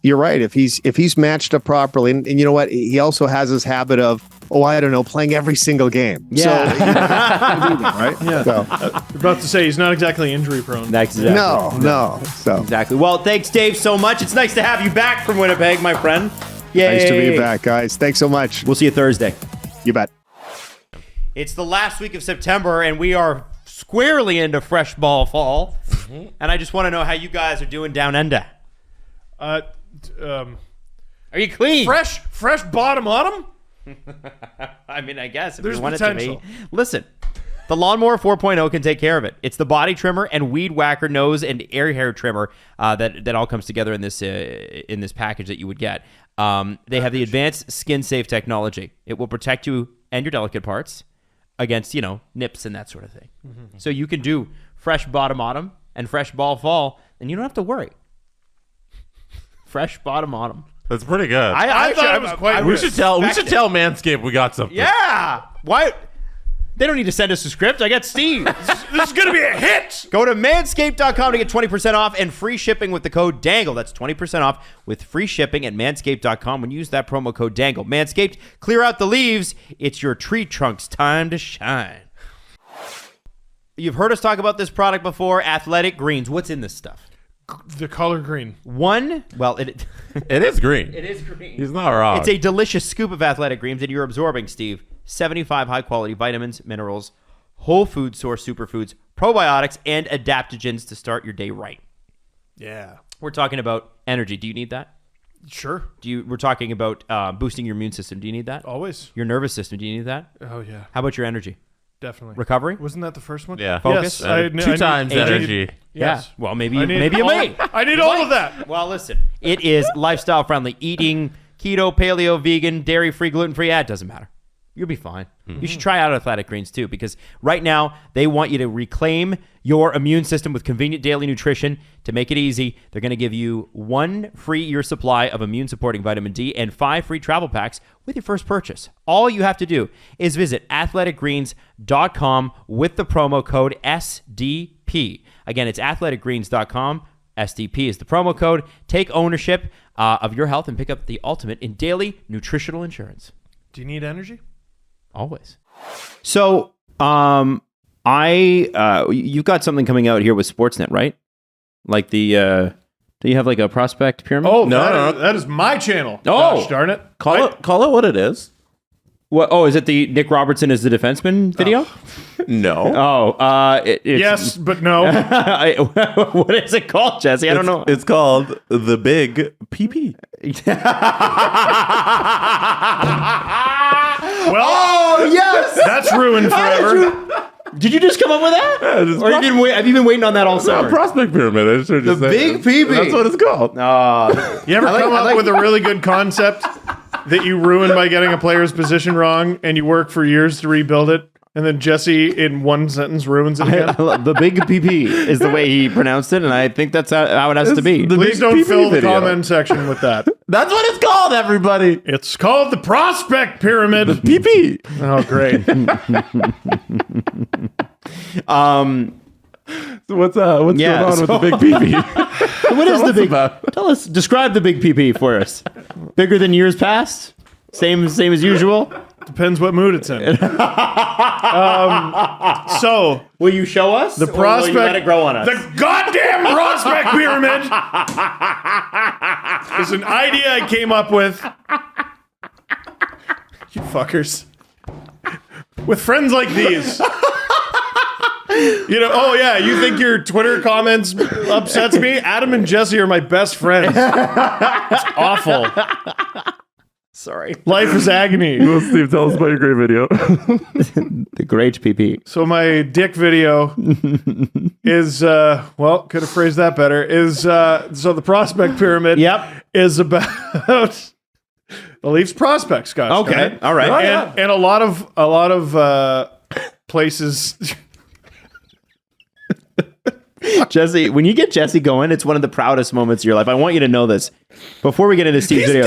Speaker 6: you're right. If he's matched up properly, and you know what? He also has his habit of, playing every single game.
Speaker 3: Yeah.
Speaker 6: So, right?
Speaker 4: Yeah.
Speaker 6: So,
Speaker 4: You're about to say he's not exactly injury prone.
Speaker 3: That's exactly.
Speaker 6: no. So
Speaker 3: Exactly. Well, thanks, Dave, so much. It's nice to have you back from Winnipeg, my friend. Yay.
Speaker 6: nice to be back, guys. Thanks so much.
Speaker 3: We'll see you Thursday.
Speaker 6: You bet.
Speaker 3: It's the last week of September, and we are squarely into fresh ball fall. And I just want to know how you guys are doing down under. Are you clean?
Speaker 4: Fresh bottom on him?
Speaker 3: I mean, I guess if
Speaker 4: There's
Speaker 3: you want
Speaker 4: potential.
Speaker 3: it to be. Listen, the Lawnmower 4.0 can take care of it. It's the body trimmer and weed whacker nose and air hair trimmer that all comes together in this package that you would get. They have the advanced skin safe technology. It will protect you and your delicate parts against nips and that sort of thing. So you can do fresh bottom autumn and fresh ball fall, and you don't have to worry. Fresh bottom autumn.
Speaker 5: That's pretty good.
Speaker 4: I thought it was quite
Speaker 5: we
Speaker 4: good.
Speaker 5: should tell Manscaped we got something.
Speaker 3: Yeah. Why? They don't need to send us a script. I got Steve.
Speaker 4: This is going to be a hit.
Speaker 3: Go to manscaped.com to get 20% off and free shipping with the code DANGLE. That's 20% off with free shipping at manscaped.com when you use that promo code DANGLE. Manscaped, clear out the leaves. It's your tree trunk's time to shine. You've heard us talk about this product before, Athletic Greens. What's in this stuff?
Speaker 4: The color green.
Speaker 3: It
Speaker 5: It is green.
Speaker 3: is green.
Speaker 5: He's not wrong.
Speaker 3: It's a delicious scoop of Athletic Greens, and you're absorbing, Steve, 75 high-quality vitamins, minerals, whole food source superfoods, probiotics, and adaptogens to start your day right.
Speaker 4: Yeah.
Speaker 3: We're talking about energy. Do you need that?
Speaker 4: Sure.
Speaker 3: We're talking about boosting your immune system. Do you need that?
Speaker 4: Always.
Speaker 3: Your nervous system. Do you need that?
Speaker 4: Oh, yeah.
Speaker 3: How about your energy?
Speaker 4: Definitely.
Speaker 3: Recovery?
Speaker 4: Wasn't that the first one?
Speaker 5: Yeah.
Speaker 3: Focus?
Speaker 4: Yes.
Speaker 5: Two times energy.
Speaker 4: Yes.
Speaker 3: Yeah. Well, maybe
Speaker 4: I
Speaker 3: you
Speaker 4: need
Speaker 3: may.
Speaker 4: I need all of that.
Speaker 3: Well, listen. It is lifestyle friendly. Eating keto, paleo, vegan, dairy-free, gluten-free. It doesn't matter. You'll be fine. You should try out Athletic Greens too, because right now they want you to reclaim your immune system with convenient daily nutrition. To make it easy, they're going to give you 1 free year supply of immune-supporting vitamin D and 5 free travel packs with your first purchase. All you have to do is visit athleticgreens.com with the promo code SDP. Again, it's athleticgreens.com. SDP is the promo code. Take ownership of your health and pick up the ultimate in daily nutritional insurance.
Speaker 4: Do you need energy?
Speaker 3: Always. So, you've got something coming out here with Sportsnet, right? Like the do you have like a prospect pyramid?
Speaker 4: Oh,
Speaker 5: No,
Speaker 4: that is my channel.
Speaker 3: Oh.
Speaker 4: Gosh darn it.
Speaker 5: Call it what it is.
Speaker 3: What? Oh, is it the Nick Robertson is the defenseman video?
Speaker 5: No.
Speaker 3: Oh, it's,
Speaker 4: Yes, but no.
Speaker 3: what is it called, Jesse? I don't know.
Speaker 5: It's called the Big PP.
Speaker 4: Well,
Speaker 3: Oh yes,
Speaker 4: that's ruined forever.
Speaker 3: Did you just come up with that?
Speaker 5: just
Speaker 3: Or have you been waiting on that all summer?
Speaker 5: Prospect pyramid. I should just
Speaker 6: The
Speaker 5: say
Speaker 6: Big PP.
Speaker 5: That's what it's called.
Speaker 4: You ever come up with a really good concept that you ruined by getting a player's position wrong and you work for years to rebuild it? And then Jesse, in one sentence, ruins it again?
Speaker 3: The big PP is the way he pronounced it, and I think that's how it has to be.
Speaker 4: Please
Speaker 5: Big
Speaker 4: don't
Speaker 5: PP
Speaker 4: fill the
Speaker 5: video.
Speaker 4: comment section with that.
Speaker 5: That's what it's called, everybody.
Speaker 4: It's called the prospect pyramid.
Speaker 5: PP.
Speaker 4: Oh, great.
Speaker 5: So what's going on with the Big PP?
Speaker 3: What is the big?
Speaker 5: about?
Speaker 3: Tell us. Describe the big PP for us. Bigger than years past. Same as usual.
Speaker 4: Depends what mood it's in. So,
Speaker 3: Will you show us?
Speaker 4: the
Speaker 3: Or will you
Speaker 4: prospect.
Speaker 3: let it grow on us.
Speaker 4: The goddamn prospect pyramid is an idea I came up with. You fuckers. With friends like these. You know, oh yeah, you think your Twitter comments upsets me? Adam and Jesse are my best friends. It's awful.
Speaker 3: Sorry.
Speaker 4: Life is agony.
Speaker 5: Well, Steve, tell us about your great video.
Speaker 3: The great PP.
Speaker 4: So my dick video is well, could have phrased that better. Is so the prospect pyramid
Speaker 3: Yep.
Speaker 4: is about the Leafs prospects, guys.
Speaker 3: Okay. All right.
Speaker 4: And a lot of places.
Speaker 3: Jesse, when you get Jesse going, it's one of the proudest moments of your life. I want you to know this. Before we get into Steve's video.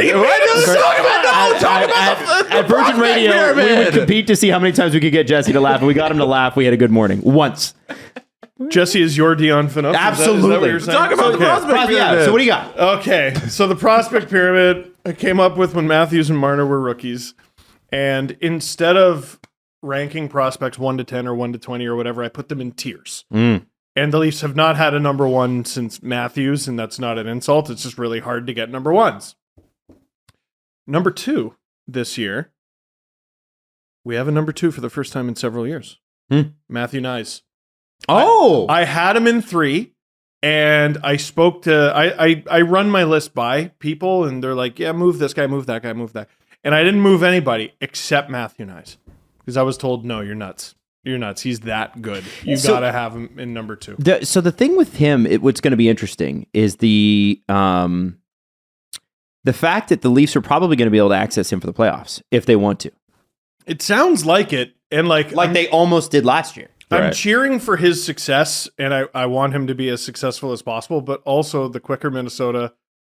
Speaker 3: At Virgin Radio, we would compete to see how many times we could get Jesse to laugh, and we got him to laugh. We had a good morning. Once.
Speaker 4: Jesse is your Dion Phaneuf.
Speaker 3: Absolutely.
Speaker 4: Is that what you're saying?
Speaker 5: Talk about the prospect
Speaker 3: Yeah,
Speaker 5: pyramid.
Speaker 3: so what do you got?
Speaker 4: Okay, so the prospect pyramid I came up with when Matthews and Marner were rookies, and instead of ranking prospects 1 to 10 or 1 to 20 or whatever, I put them in tiers. And the Leafs have not had a number one since Matthews, and that's not an insult. It's just really hard to get number ones. Number 2 this year, we have a number 2 for the first time in several years. Matthew Nyes.
Speaker 3: Oh.
Speaker 4: I had him in 3, and I spoke to I run my list by people, and they're like, yeah, move this guy, move that guy, move that. And I didn't move anybody except Matthew Nyes. Because I was told, no, you're nuts. You're nuts. He's that good. You got to have him in number 2.
Speaker 3: So the thing with him, what's going to be interesting is the fact that the Leafs are probably going to be able to access him for the playoffs if they want to.
Speaker 4: It sounds like it. And like
Speaker 3: They almost did last year.
Speaker 4: I'm cheering for his success, and I want him to be as successful as possible, but also the quicker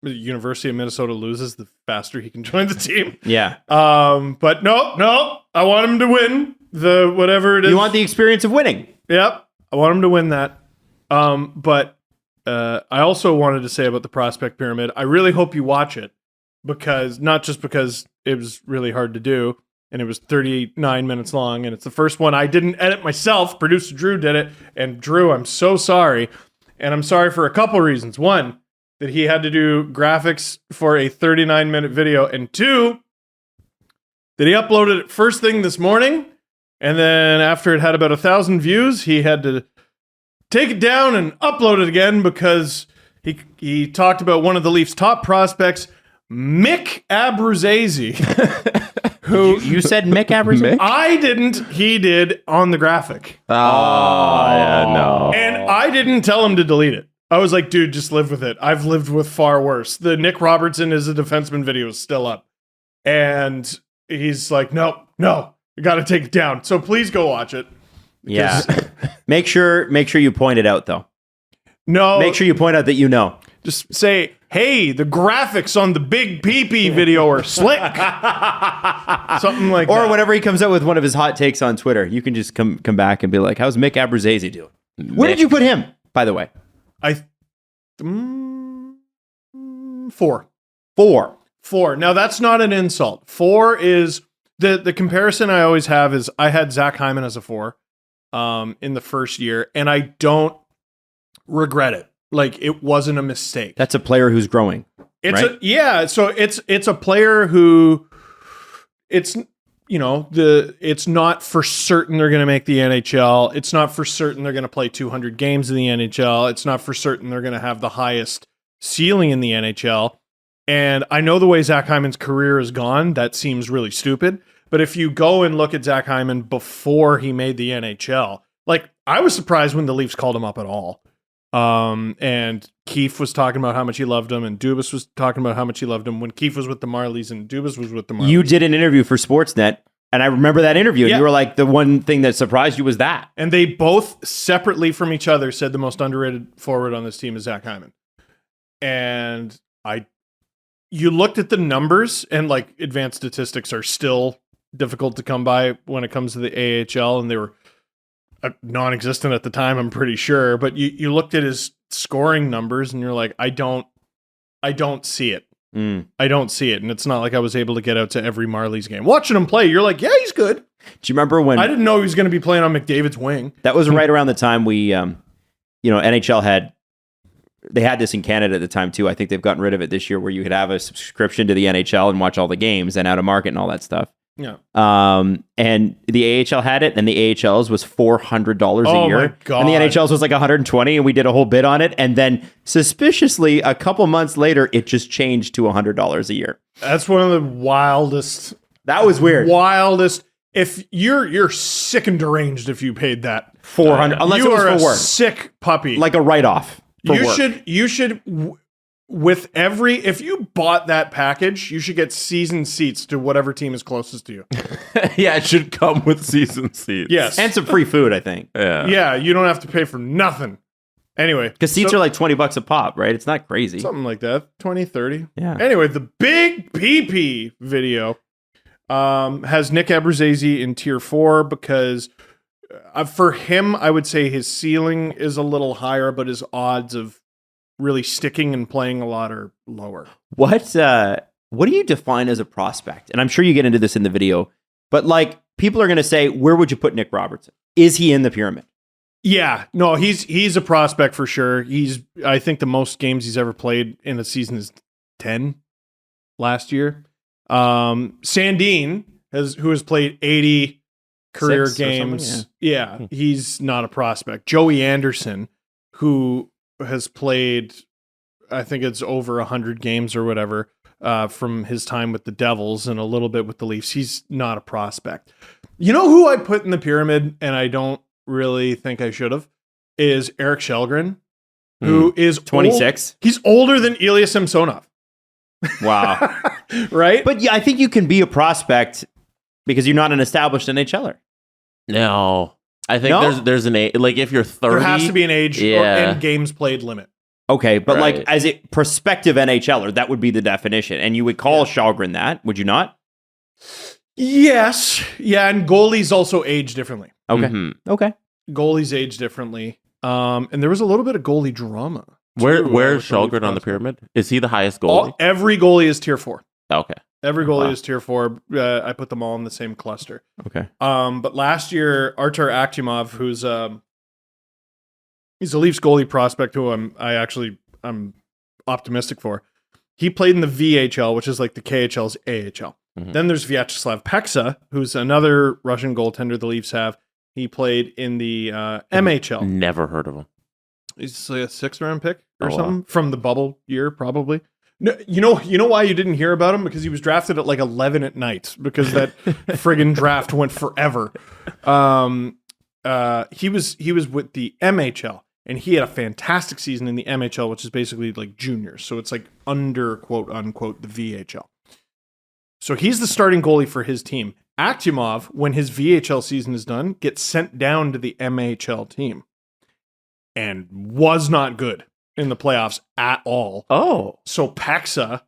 Speaker 4: University of Minnesota loses, the faster he can join the team.
Speaker 3: Yeah.
Speaker 4: But no, I want him to win the whatever it is.
Speaker 3: You want the experience of winning.
Speaker 4: Yep. I want him to win that. But I also wanted to say about the prospect pyramid, I really hope you watch it, because not just because it was really hard to do and it was 39 minutes long, and it's the first one I didn't edit myself. Producer Drew did it, and Drew, I'm so sorry. And I'm sorry for a couple reasons. One, that he had to do graphics for a 39-minute video, and 2, that he uploaded it first thing this morning, and then after it had about 1,000 views, he had to take it down and upload it again because he talked about one of the Leafs' top prospects, Mick Abruzzese, who
Speaker 3: You said Mick Abruzzese?
Speaker 4: I didn't, he did on the graphic.
Speaker 5: Oh, yeah, no.
Speaker 4: And I didn't tell him to delete it. I was like, dude, just live with it. I've lived with far worse. The Nick Robertson is a defenseman video is still up. And he's like, no, you got to take it down. So please go watch it.
Speaker 3: Yeah. Make sure you point it out, though.
Speaker 4: No.
Speaker 3: Make sure you point out that you know.
Speaker 4: Just say, hey, the graphics on the big PP video are slick. Something like that.
Speaker 3: Or whenever he comes out with one of his hot takes on Twitter, you can just come back and be like, how's Mick Abruzzese doing? Where did you put him, by the way?
Speaker 4: 4. 4. Now, that's not an insult. 4 is... The comparison I always have is I had Zach Hyman as a 4 in the first year, and I don't regret it. Like it wasn't a mistake.
Speaker 3: That's a player who's growing.
Speaker 4: Right? So it's a player who it's not for certain they're going to make the NHL. It's not for certain they're going to play 200 games in the NHL. It's not for certain they're going to have the highest ceiling in the NHL. And I know the way Zach Hyman's career has gone, that seems really stupid. But if you go and look at Zach Hyman before he made the NHL, like I was surprised when the Leafs called him up at all. And Keefe was talking about how much he loved him, and Dubas was talking about how much he loved him when Keefe was with the Marlies and Dubas was with the Marlies.
Speaker 3: You did an interview for Sportsnet, and I remember that interview.
Speaker 4: Yeah.
Speaker 3: You were like, the one thing that surprised you was that.
Speaker 4: And they both separately from each other said the most underrated forward on this team is Zach Hyman. And you looked at the numbers, and like advanced statistics are still difficult to come by when it comes to the AHL, and they were non-existent at the time, I'm pretty sure. But you looked at his scoring numbers, and you're like, I don't see it. I don't see it. And it's not like I was able to get out to every Marlies game. Watching him play, you're like, yeah, he's good.
Speaker 3: Do you remember when
Speaker 4: I didn't know he was going to be playing on McDavid's wing?
Speaker 3: That was right around the time we, NHL they had this in Canada at the time too. I think they've gotten rid of it this year, where you could have a subscription to the NHL and watch all the games and out of market and all that stuff.
Speaker 4: Yeah.
Speaker 3: And the AHL had it, and the AHL's was $400 a year.
Speaker 4: My God.
Speaker 3: And the NHL's was like $120, and we did a whole bit on it. And then suspiciously, a couple months later, it just changed to $100 a year.
Speaker 4: That's one of the wildest.
Speaker 3: That was weird.
Speaker 4: Wildest. If you're sick and deranged if you paid that
Speaker 3: $400, unless
Speaker 4: you
Speaker 3: it was
Speaker 4: are
Speaker 3: for
Speaker 4: a
Speaker 3: work,
Speaker 4: sick puppy.
Speaker 3: like a write-off.
Speaker 4: You should with every, if you bought that package, you should get season seats to whatever team is closest to you.
Speaker 5: Yeah, it should come with season seats.
Speaker 4: Yes.
Speaker 3: And some free food, I think.
Speaker 4: Yeah, you don't have to pay for nothing. Anyway.
Speaker 3: Because seats are like $20 a pop, right? It's not crazy.
Speaker 4: Something like that. 20, 30.
Speaker 3: Yeah.
Speaker 4: Anyway, the big PP video has Nick Eberzazy in tier 4 because for him, I would say his ceiling is a little higher, but his odds of really sticking and playing a lot are lower.
Speaker 3: What do you define as a prospect? And I'm sure you get into this in the video, but like people are going to say, where would you put Nick Robertson? Is he in the pyramid?
Speaker 4: Yeah, no, he's a prospect for sure. I think the most games he's ever played in a season is 10 last year. Sandin who has played 80 career games. Yeah, he's not a prospect. Joey Anderson, who has played, I think it's over 100 games or whatever, from his time with the Devils and a little bit with the Leafs. He's not a prospect. You know who I put in the pyramid, and I don't really think I should have, is Eric Shelgren, who is
Speaker 3: 26.
Speaker 4: He's older than Ilya Samsonov.
Speaker 3: Wow.
Speaker 4: Right?
Speaker 3: But yeah, I think you can be a prospect because you're not an established NHLer.
Speaker 5: No. I think there's an age, like if you're 30.
Speaker 4: There has to be an age and games played limit.
Speaker 3: Okay, but
Speaker 5: Right.
Speaker 3: like as a prospective NHLer, that would be the definition. And you would call Shalgren that, would you not?
Speaker 4: Yes. Yeah, and goalies also age differently.
Speaker 3: Okay.
Speaker 5: Mhm.
Speaker 3: Okay.
Speaker 4: Goalies age differently. And there was a little bit of goalie drama.
Speaker 5: Where's Shalgren on the pyramid? Is he the highest goalie?
Speaker 4: Every goalie is tier 4.
Speaker 5: Okay.
Speaker 4: Every goalie
Speaker 5: Wow.
Speaker 4: is tier 4. I put them all in the same cluster.
Speaker 3: Okay.
Speaker 4: But last year, Artur Akhtimov, who's he's a Leafs goalie prospect who I'm optimistic for. He played in the VHL, which is like the KHL's AHL.
Speaker 5: Mhm.
Speaker 4: Then there's Vyacheslav Peksa, who's another Russian goaltender the Leafs have. He played in the MHL.
Speaker 5: Never heard of him.
Speaker 4: He's like a 6th round pick or
Speaker 5: Oh, wow.
Speaker 4: something from the bubble year, probably. No, you know why you didn't hear about him? Because he was drafted at like 11 at night because that friggin' draft went forever. He was with the MHL, and he had a fantastic season in the MHL, which is basically like juniors. So it's like under quote unquote the VHL. So he's the starting goalie for his team. Akhtimov, when his VHL season is done, gets sent down to the MHL team and was not good in the playoffs at all.
Speaker 5: Oh.
Speaker 4: So Peksa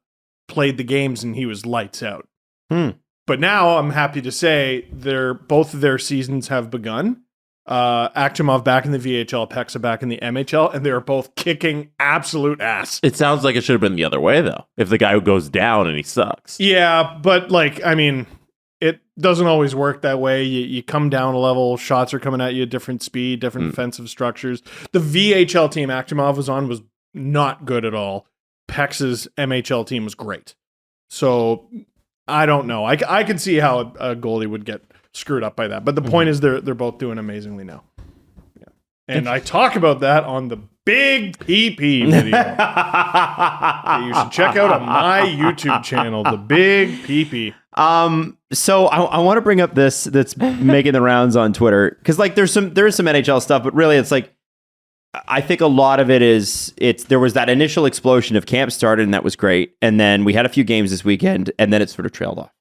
Speaker 4: played the games and he was lights out.
Speaker 3: Hmm.
Speaker 4: But now I'm happy to say both of their seasons have begun. Akhtimov back in the VHL, Peksa back in the MHL, and they are both kicking absolute ass.
Speaker 5: It sounds like it should have been the other way, though. If the guy who goes down and he sucks.
Speaker 4: Yeah, but like, I mean, it doesn't always work that way. You come down a level, shots are coming at you at different speed, different defensive structures. The VHL team Akhimov was on was not good at all. Pex's MHL team was great. So I don't know. I could see how a goalie would get screwed up by that. But the point is they're both doing amazingly now. Yeah. And I talk about that on the Big PP video. That you should check out on my YouTube channel, the Big PP.
Speaker 3: So I want to bring up this that's making the rounds on Twitter, because like there is some NHL stuff, but really it's like I think a lot of it is there was that initial explosion of camp started and that was great, and then we had a few games this weekend and then it sort of trailed off.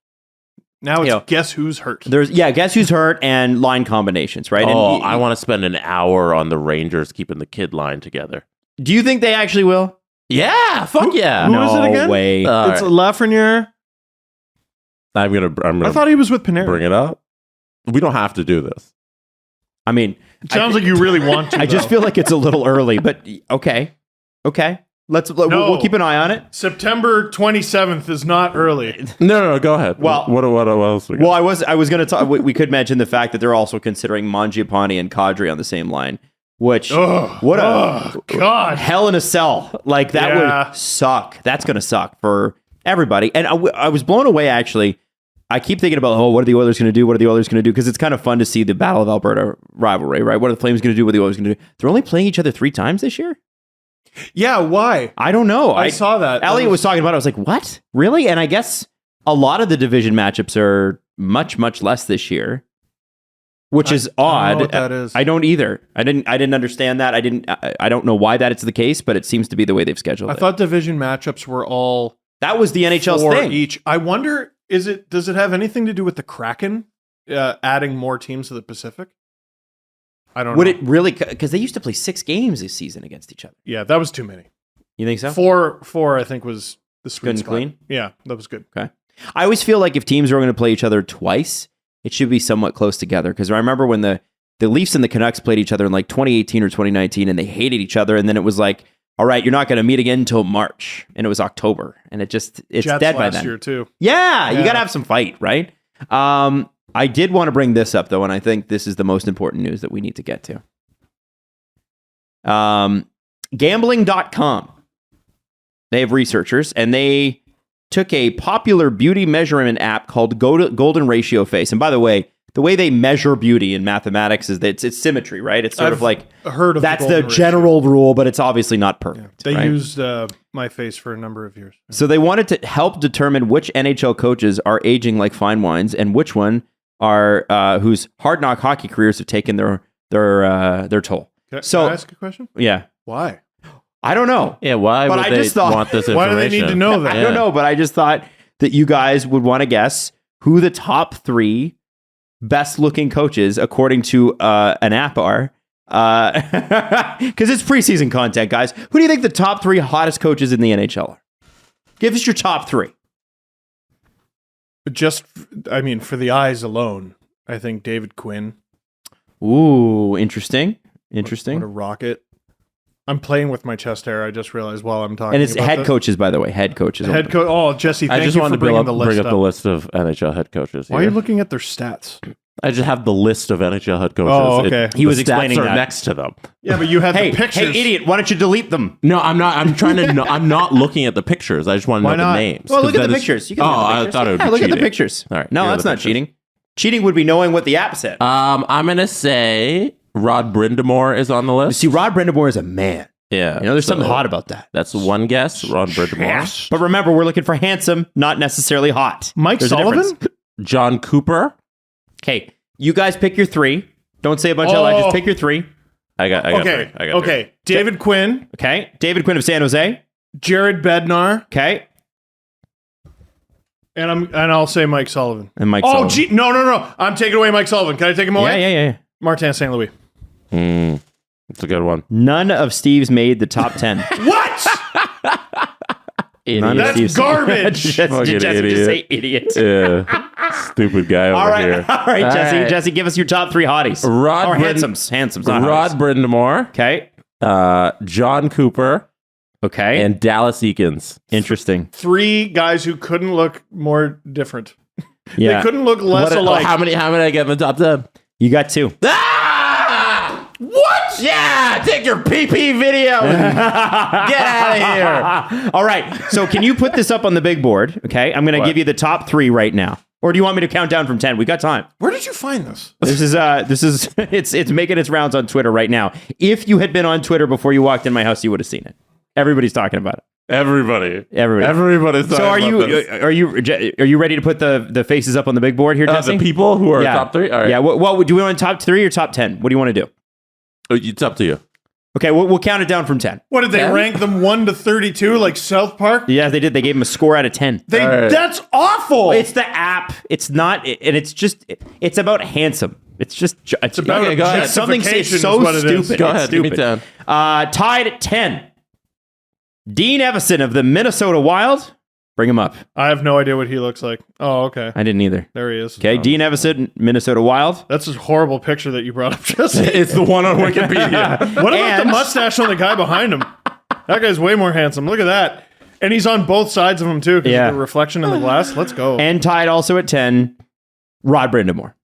Speaker 4: Now it's guess who's hurt.
Speaker 3: Guess who's hurt and line combinations, right?
Speaker 5: Oh, I want to spend an hour on the Rangers keeping the kid line together.
Speaker 3: Do you think they actually will?
Speaker 5: Yeah, fuck yeah.
Speaker 4: Who is it again?
Speaker 3: No way.
Speaker 4: It's
Speaker 5: right.
Speaker 4: Lafreniere.
Speaker 5: I'm gonna
Speaker 4: I thought he was with Panarin.
Speaker 5: bring it up. We don't have to do this.
Speaker 3: I mean,
Speaker 4: It sounds like you really want to.
Speaker 3: I just feel like it's a little early, but okay. We'll keep an eye on it.
Speaker 4: September 27th is not early.
Speaker 5: No, go ahead.
Speaker 3: Well-
Speaker 5: what else we got?
Speaker 3: Well, I was going to talk. We could mention the fact that they're also considering Mangiapane and Kadri on the same line, which
Speaker 4: God.
Speaker 3: hell in a cell. Like that
Speaker 4: Yeah.
Speaker 3: would suck. That's going to suck for everybody. And I was blown away actually. I keep thinking about, what are the Oilers going to do? What are the Oilers going to do? Because it's kind of fun to see the Battle of Alberta rivalry, right? What are the Flames going to do? What are the Oilers going to do? They're only playing each other 3 times this year?
Speaker 4: Yeah, why?
Speaker 3: I don't know.
Speaker 4: I saw that.
Speaker 3: Elliot was talking about it. I was like, what? Really? And I guess a lot of the division matchups are much, much less this year, which is odd.
Speaker 4: I don't know what that is.
Speaker 3: I don't either. I didn't understand that. I don't know why that it's the case, but it seems to be the way they've scheduled it.
Speaker 4: I thought division matchups were all
Speaker 3: That was the NHL's
Speaker 4: 4
Speaker 3: thing.
Speaker 4: each. I wonder, does it have anything to do with the Kraken adding more teams to the Pacific? I don't know.
Speaker 3: Would it really? Because they used to play 6 games this season against each other.
Speaker 4: Yeah, that was too many.
Speaker 3: You think so?
Speaker 4: 4 I think was the sweet
Speaker 3: Good and
Speaker 4: spot.
Speaker 3: clean?
Speaker 4: Yeah, that was good.
Speaker 3: Okay. I always feel like if teams are going to play each other twice, it should be somewhat close together. Because I remember when the Leafs and the Canucks played each other in like 2018 or 2019, and they hated each other, and then it was like, all right, you're not going to meet again until March, and it was October, and it's
Speaker 4: Jets
Speaker 3: dead by
Speaker 4: last
Speaker 3: then.
Speaker 4: year too.
Speaker 3: Yeah, you
Speaker 4: Yeah.
Speaker 3: got to have some fight, right? I did want to bring this up though, and I think this is the most important news that we need to get to. Gambling.com. They have researchers, and they took a popular beauty measurement app called Golden Ratio Face. And by the way they measure beauty in mathematics is that it's symmetry, right? It's sort of like
Speaker 4: Heard of
Speaker 3: that's
Speaker 4: the
Speaker 3: the
Speaker 4: golden
Speaker 3: general rule, but it's obviously not perfect.
Speaker 4: They
Speaker 3: right?
Speaker 4: used my face for a number of years.
Speaker 3: So they wanted to help determine which NHL coaches are aging like fine wines and which one are whose hard knock hockey careers have taken their toll.
Speaker 4: Can
Speaker 3: So-
Speaker 4: I ask a question?
Speaker 3: Yeah,
Speaker 4: Why?
Speaker 3: I don't know.
Speaker 5: Yeah, why
Speaker 3: But
Speaker 5: would
Speaker 3: I
Speaker 5: they
Speaker 3: just thought-
Speaker 5: want this
Speaker 4: Why
Speaker 5: information?
Speaker 4: do they need to know that?
Speaker 3: I don't know, but I just thought that you guys would want to guess who the top 3 best looking coaches according to an app are. Because it's preseason content, guys. Who do you think the top 3 hottest coaches in the NHL are? Give us your top 3.
Speaker 4: For the eyes alone, I think David Quinn.
Speaker 3: Ooh, interesting.
Speaker 4: What a rocket. I'm playing with my chest hair. I just realized while I'm talking.
Speaker 3: And it's
Speaker 4: about
Speaker 3: head
Speaker 4: this.
Speaker 3: coaches, by the way. Head coaches.
Speaker 4: Head coach. Oh, Jesse,
Speaker 5: I
Speaker 4: thank
Speaker 5: just
Speaker 4: you
Speaker 5: wanted
Speaker 4: for
Speaker 5: to
Speaker 4: bring up
Speaker 5: the list of NHL head coaches.
Speaker 4: Why are
Speaker 5: here.
Speaker 4: you looking at their stats?
Speaker 5: I just have the list of NHL head coaches.
Speaker 4: Oh, okay.
Speaker 3: He was
Speaker 5: the
Speaker 3: explaining
Speaker 5: stats are
Speaker 3: that.
Speaker 5: next to them.
Speaker 4: Yeah, but you had
Speaker 3: Hey,
Speaker 4: the pictures.
Speaker 3: hey, idiot! Why don't you delete them?
Speaker 5: No, I'm not. I'm trying to. I'm not looking at the pictures. I just want to
Speaker 4: Why
Speaker 5: know
Speaker 4: not?
Speaker 5: the names.
Speaker 3: Well, look
Speaker 5: 'Cause
Speaker 3: at the
Speaker 5: that is-
Speaker 3: pictures. You can
Speaker 5: oh,
Speaker 3: look at the
Speaker 5: I
Speaker 3: pictures.
Speaker 5: thought it would
Speaker 3: Yeah,
Speaker 5: be
Speaker 3: look at the
Speaker 5: cheating.
Speaker 3: pictures.
Speaker 5: All right,
Speaker 3: No,
Speaker 5: here are
Speaker 3: that's
Speaker 5: the
Speaker 3: not
Speaker 5: pictures.
Speaker 3: cheating. Cheating would be knowing what the app said.
Speaker 5: I'm gonna say Rod Brindamore is on the list.
Speaker 3: See, Rod Brindamore is a man.
Speaker 5: Yeah,
Speaker 3: You know, there's
Speaker 5: so
Speaker 3: something hot about that.
Speaker 5: That's one guess. Rod Brindamore.
Speaker 3: But remember, we're looking for handsome, not necessarily hot.
Speaker 4: Mike
Speaker 3: There's a
Speaker 4: Sullivan?
Speaker 3: difference.
Speaker 5: John Cooper.
Speaker 3: Okay, you guys pick your 3. Don't say a bunch of lies. Just pick your 3.
Speaker 5: I got
Speaker 4: Okay.
Speaker 5: three. I got three.
Speaker 4: Okay. David Quinn,
Speaker 3: Okay, David Quinn of San Jose.
Speaker 4: Jared Bednar,
Speaker 3: Okay,
Speaker 4: and I'll say Mike Sullivan.
Speaker 3: and Mike.
Speaker 4: Oh,
Speaker 3: Sullivan.
Speaker 4: no! I'm taking away Mike Sullivan. Can I take him away?
Speaker 3: Yeah.
Speaker 4: Martin St. Louis.
Speaker 5: That's a good one.
Speaker 3: None of Steve's made the top 10.
Speaker 4: What?
Speaker 3: None of
Speaker 4: That's
Speaker 3: Steve's-
Speaker 4: garbage.
Speaker 3: Just
Speaker 5: Fucking
Speaker 3: say idiot.
Speaker 5: Yeah, stupid guy over
Speaker 3: All right,
Speaker 5: here.
Speaker 3: all right, Jesse.
Speaker 5: right.
Speaker 3: Jesse, give us your top 3 hotties.
Speaker 5: Rod
Speaker 3: or
Speaker 5: Brind-
Speaker 3: handsomes, not
Speaker 5: Rod
Speaker 3: hotties.
Speaker 5: Brindamore.
Speaker 3: Okay,
Speaker 5: John Cooper.
Speaker 3: okay,
Speaker 5: And Dallas Eakins.
Speaker 3: interesting.
Speaker 4: 3 guys who couldn't look more different.
Speaker 3: Yeah.
Speaker 4: They couldn't look less alike.
Speaker 5: How many I get in the top 10?
Speaker 3: You got 2.
Speaker 5: Ah! What? Yeah, take your PP video and get out of here.
Speaker 3: All right. So can you put this up on the big board? Okay. I'm going to give you the top 3 right now. Or do you want me to count down from 10? We got time.
Speaker 4: Where did you find this?
Speaker 3: This is it's making its rounds on Twitter right now. If you had been on Twitter before you walked in my house, you would have seen it. Everybody's talking about it.
Speaker 5: Everybody's
Speaker 3: So
Speaker 5: talking about this.
Speaker 3: are you ready to put the faces up on the big board here, Jesse?
Speaker 5: The people who are top 3? All right.
Speaker 3: Yeah. What do we want, top 3 or top 10? What do you want to do?
Speaker 5: It's up to you.
Speaker 3: Okay, we'll count it down from 10.
Speaker 4: What did they rank them 1 to 32 like South Park?
Speaker 3: Yeah, they did. They gave him a score out of 10.
Speaker 4: That's awful.
Speaker 3: It's the app. It's not, and it's just, it's about handsome. It's
Speaker 4: about
Speaker 3: something so
Speaker 4: justification
Speaker 3: stupid.
Speaker 5: Go
Speaker 3: It's
Speaker 5: ahead, give me
Speaker 3: stupid.
Speaker 5: 10.
Speaker 3: Tied at 10. Dean Evison of the Minnesota Wild. Bring him up.
Speaker 4: I have no idea what he looks like. Oh, okay.
Speaker 3: I didn't either.
Speaker 4: There he is.
Speaker 3: Okay, Dean Evison, Minnesota Wild.
Speaker 4: That's a horrible picture that you brought up, Jesse.
Speaker 5: It's the one on Wikipedia.
Speaker 4: What about the mustache on the guy behind him? That guy's way more handsome. Look at that. And he's on both sides of him, too, because of the reflection in the glass. Let's go.
Speaker 3: And tied also at 10, Rod Brindamore.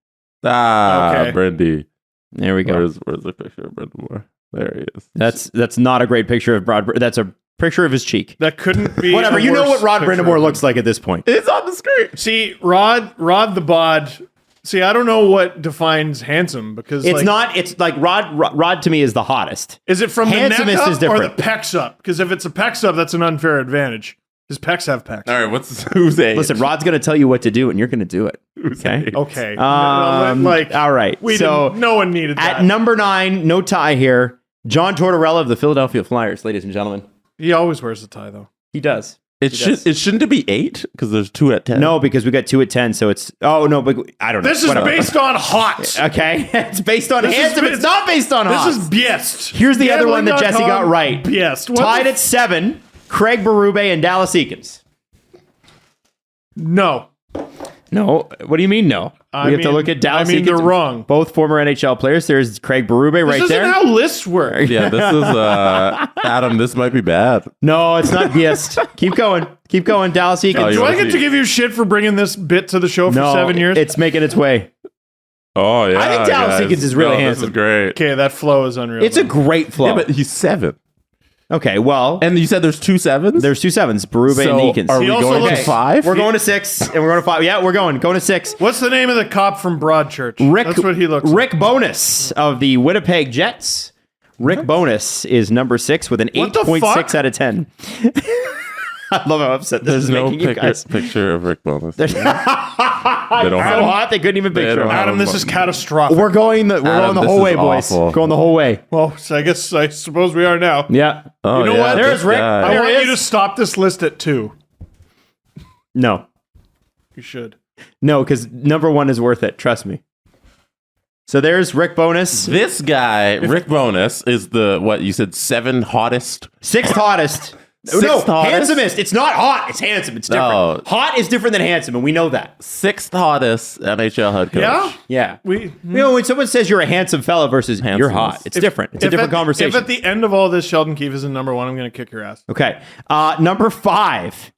Speaker 5: Okay.
Speaker 4: Okay.
Speaker 5: Brendy.
Speaker 3: There we go.
Speaker 5: Where's the picture of Brindamore? There he is.
Speaker 3: That's not a great picture of Rod. That's a picture of his cheek.
Speaker 4: That couldn't be.
Speaker 3: Whatever. You know what Rod Brindamore looks like at this point.
Speaker 5: It's on the screen.
Speaker 4: See, Rod the bod. See, I don't know what defines handsome because
Speaker 3: It's not. It's like Rod to me is the hottest.
Speaker 4: Is it from the
Speaker 3: Handsomest
Speaker 4: neck up
Speaker 3: is different.
Speaker 4: or the pecs up? Because if it's a pecs up, that's an unfair advantage. His pecs have pecs.
Speaker 5: All right, who's age?
Speaker 3: Listen, Rod's going to tell you what to do, and you're going to do it. Okay.
Speaker 4: Okay.
Speaker 3: All right.
Speaker 4: No one needed that.
Speaker 3: At number 9, no tie here. John Tortorella of the Philadelphia Flyers, ladies and gentlemen.
Speaker 4: He always wears a tie, though.
Speaker 3: He does.
Speaker 5: It shouldn't it be 8 because there's 2 at 10.
Speaker 3: No, because we got 2 at 10, so it's. Oh no, but I don't know.
Speaker 4: This is based on hot.
Speaker 3: Okay, it's based on handsome. It's not based on hot.
Speaker 4: This is biased.
Speaker 3: Here's the other one that Jesse got right.
Speaker 4: Biased.
Speaker 3: Tied at 7, Craig Berube and Dallas Eakins.
Speaker 4: No.
Speaker 3: No, what do you mean no? We have to look at Dallas Eakins.
Speaker 4: They're wrong.
Speaker 3: Both former NHL players. There's Craig Berube right
Speaker 4: This
Speaker 3: there.
Speaker 4: isn't how lists work.
Speaker 5: Yeah, this is Adam. This might be bad.
Speaker 3: No, it's not biased. Keep going. Dallas Eakins.
Speaker 4: Do I get to give you shit for bringing this bit to the show for 7 years?
Speaker 3: It's making its way.
Speaker 5: Oh yeah,
Speaker 3: I think Dallas Eakins is really handsome.
Speaker 5: This is great.
Speaker 4: Okay, that flow is unreal.
Speaker 3: It's a great flow.
Speaker 5: Yeah, but he's 7.
Speaker 3: Okay, well,
Speaker 5: And you said there's 2 7s?
Speaker 3: there's 2 7s, Berube and Eakins.
Speaker 5: Are we
Speaker 4: He also
Speaker 5: going to
Speaker 4: looks-
Speaker 5: 5?
Speaker 3: We're going to 6, and we're going to 5. Yeah, we're going to 6.
Speaker 4: What's the name of the cop from Broadchurch?
Speaker 3: Rick,
Speaker 4: That's what he looks
Speaker 3: Rick Bonus of the Winnipeg Jets. Rick Bonus is number 6 with an
Speaker 4: What the
Speaker 3: 8.6
Speaker 4: fuck?
Speaker 3: out of 10. I love how upset this
Speaker 5: There's
Speaker 3: is
Speaker 5: no
Speaker 3: making you guys.
Speaker 5: picture of Rick Bonus. They don't
Speaker 3: So
Speaker 5: have
Speaker 3: hot they couldn't even picture
Speaker 5: don't
Speaker 3: him.
Speaker 5: have
Speaker 4: Adam, this is catastrophic.
Speaker 3: We're going the
Speaker 5: this
Speaker 3: whole
Speaker 5: is
Speaker 3: way, boys.
Speaker 5: awful.
Speaker 3: Going the whole way.
Speaker 4: Well, so I suppose we are now.
Speaker 3: Yeah.
Speaker 5: Oh,
Speaker 4: You know
Speaker 5: yeah,
Speaker 4: what?
Speaker 5: this
Speaker 3: There's Rick.
Speaker 5: guy.
Speaker 4: I
Speaker 3: There
Speaker 4: want
Speaker 3: he
Speaker 4: you to
Speaker 3: is.
Speaker 4: stop this list at 2.
Speaker 3: No.
Speaker 4: You should.
Speaker 3: No, because number 1 is worth it. Trust me. So there's Rick Bonus.
Speaker 5: This guy, Rick Bonus, is the, what, you said 7 hottest?
Speaker 3: 6th hottest.
Speaker 5: Sixth hottest?
Speaker 3: Handsomest. It's not hot. It's handsome. It's different.
Speaker 5: No.
Speaker 3: Hot is different than handsome, and we know that.
Speaker 5: 6th hottest NHL head coach.
Speaker 4: Yeah?
Speaker 3: Yeah.
Speaker 4: We.
Speaker 3: You know, when someone says you're a handsome fella versus you're
Speaker 5: Handsomest.
Speaker 3: hot, it's different. It's a different conversation.
Speaker 4: If at the end of all this, Sheldon Keefe is in number 1, I'm going to kick your ass.
Speaker 3: Okay. Number 5.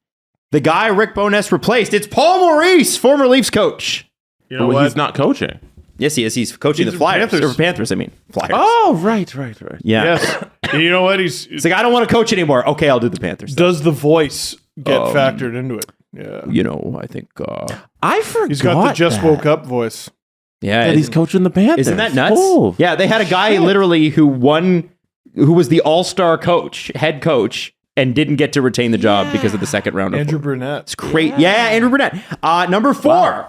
Speaker 3: The guy Rick Bonus replaced. It's Paul Maurice, former Leafs coach.
Speaker 4: You know
Speaker 5: Well,
Speaker 4: what?
Speaker 5: he's not coaching.
Speaker 3: Yes, he is. He's coaching
Speaker 4: He's
Speaker 3: the Flyers.
Speaker 4: Panthers.
Speaker 3: Or Panthers, I mean. Flyers.
Speaker 5: Oh, right.
Speaker 3: Yeah.
Speaker 4: Yes. You know what? He's
Speaker 3: It's like, I don't want to coach anymore. Okay, I'll do the Panthers.
Speaker 4: does the voice get factored into it? Yeah.
Speaker 3: You know, I think...
Speaker 5: I forgot
Speaker 4: He's got the just woke up voice.
Speaker 3: yeah.
Speaker 5: that he's coaching the Panthers.
Speaker 3: Isn't that nuts?
Speaker 5: Oh,
Speaker 3: Yeah, they had a guy literally who was the all-star coach, head coach, and didn't get to retain the job because of the second round.
Speaker 4: Andrew Brunette.
Speaker 3: It's great. Yeah, Andrew Burnett. Number 4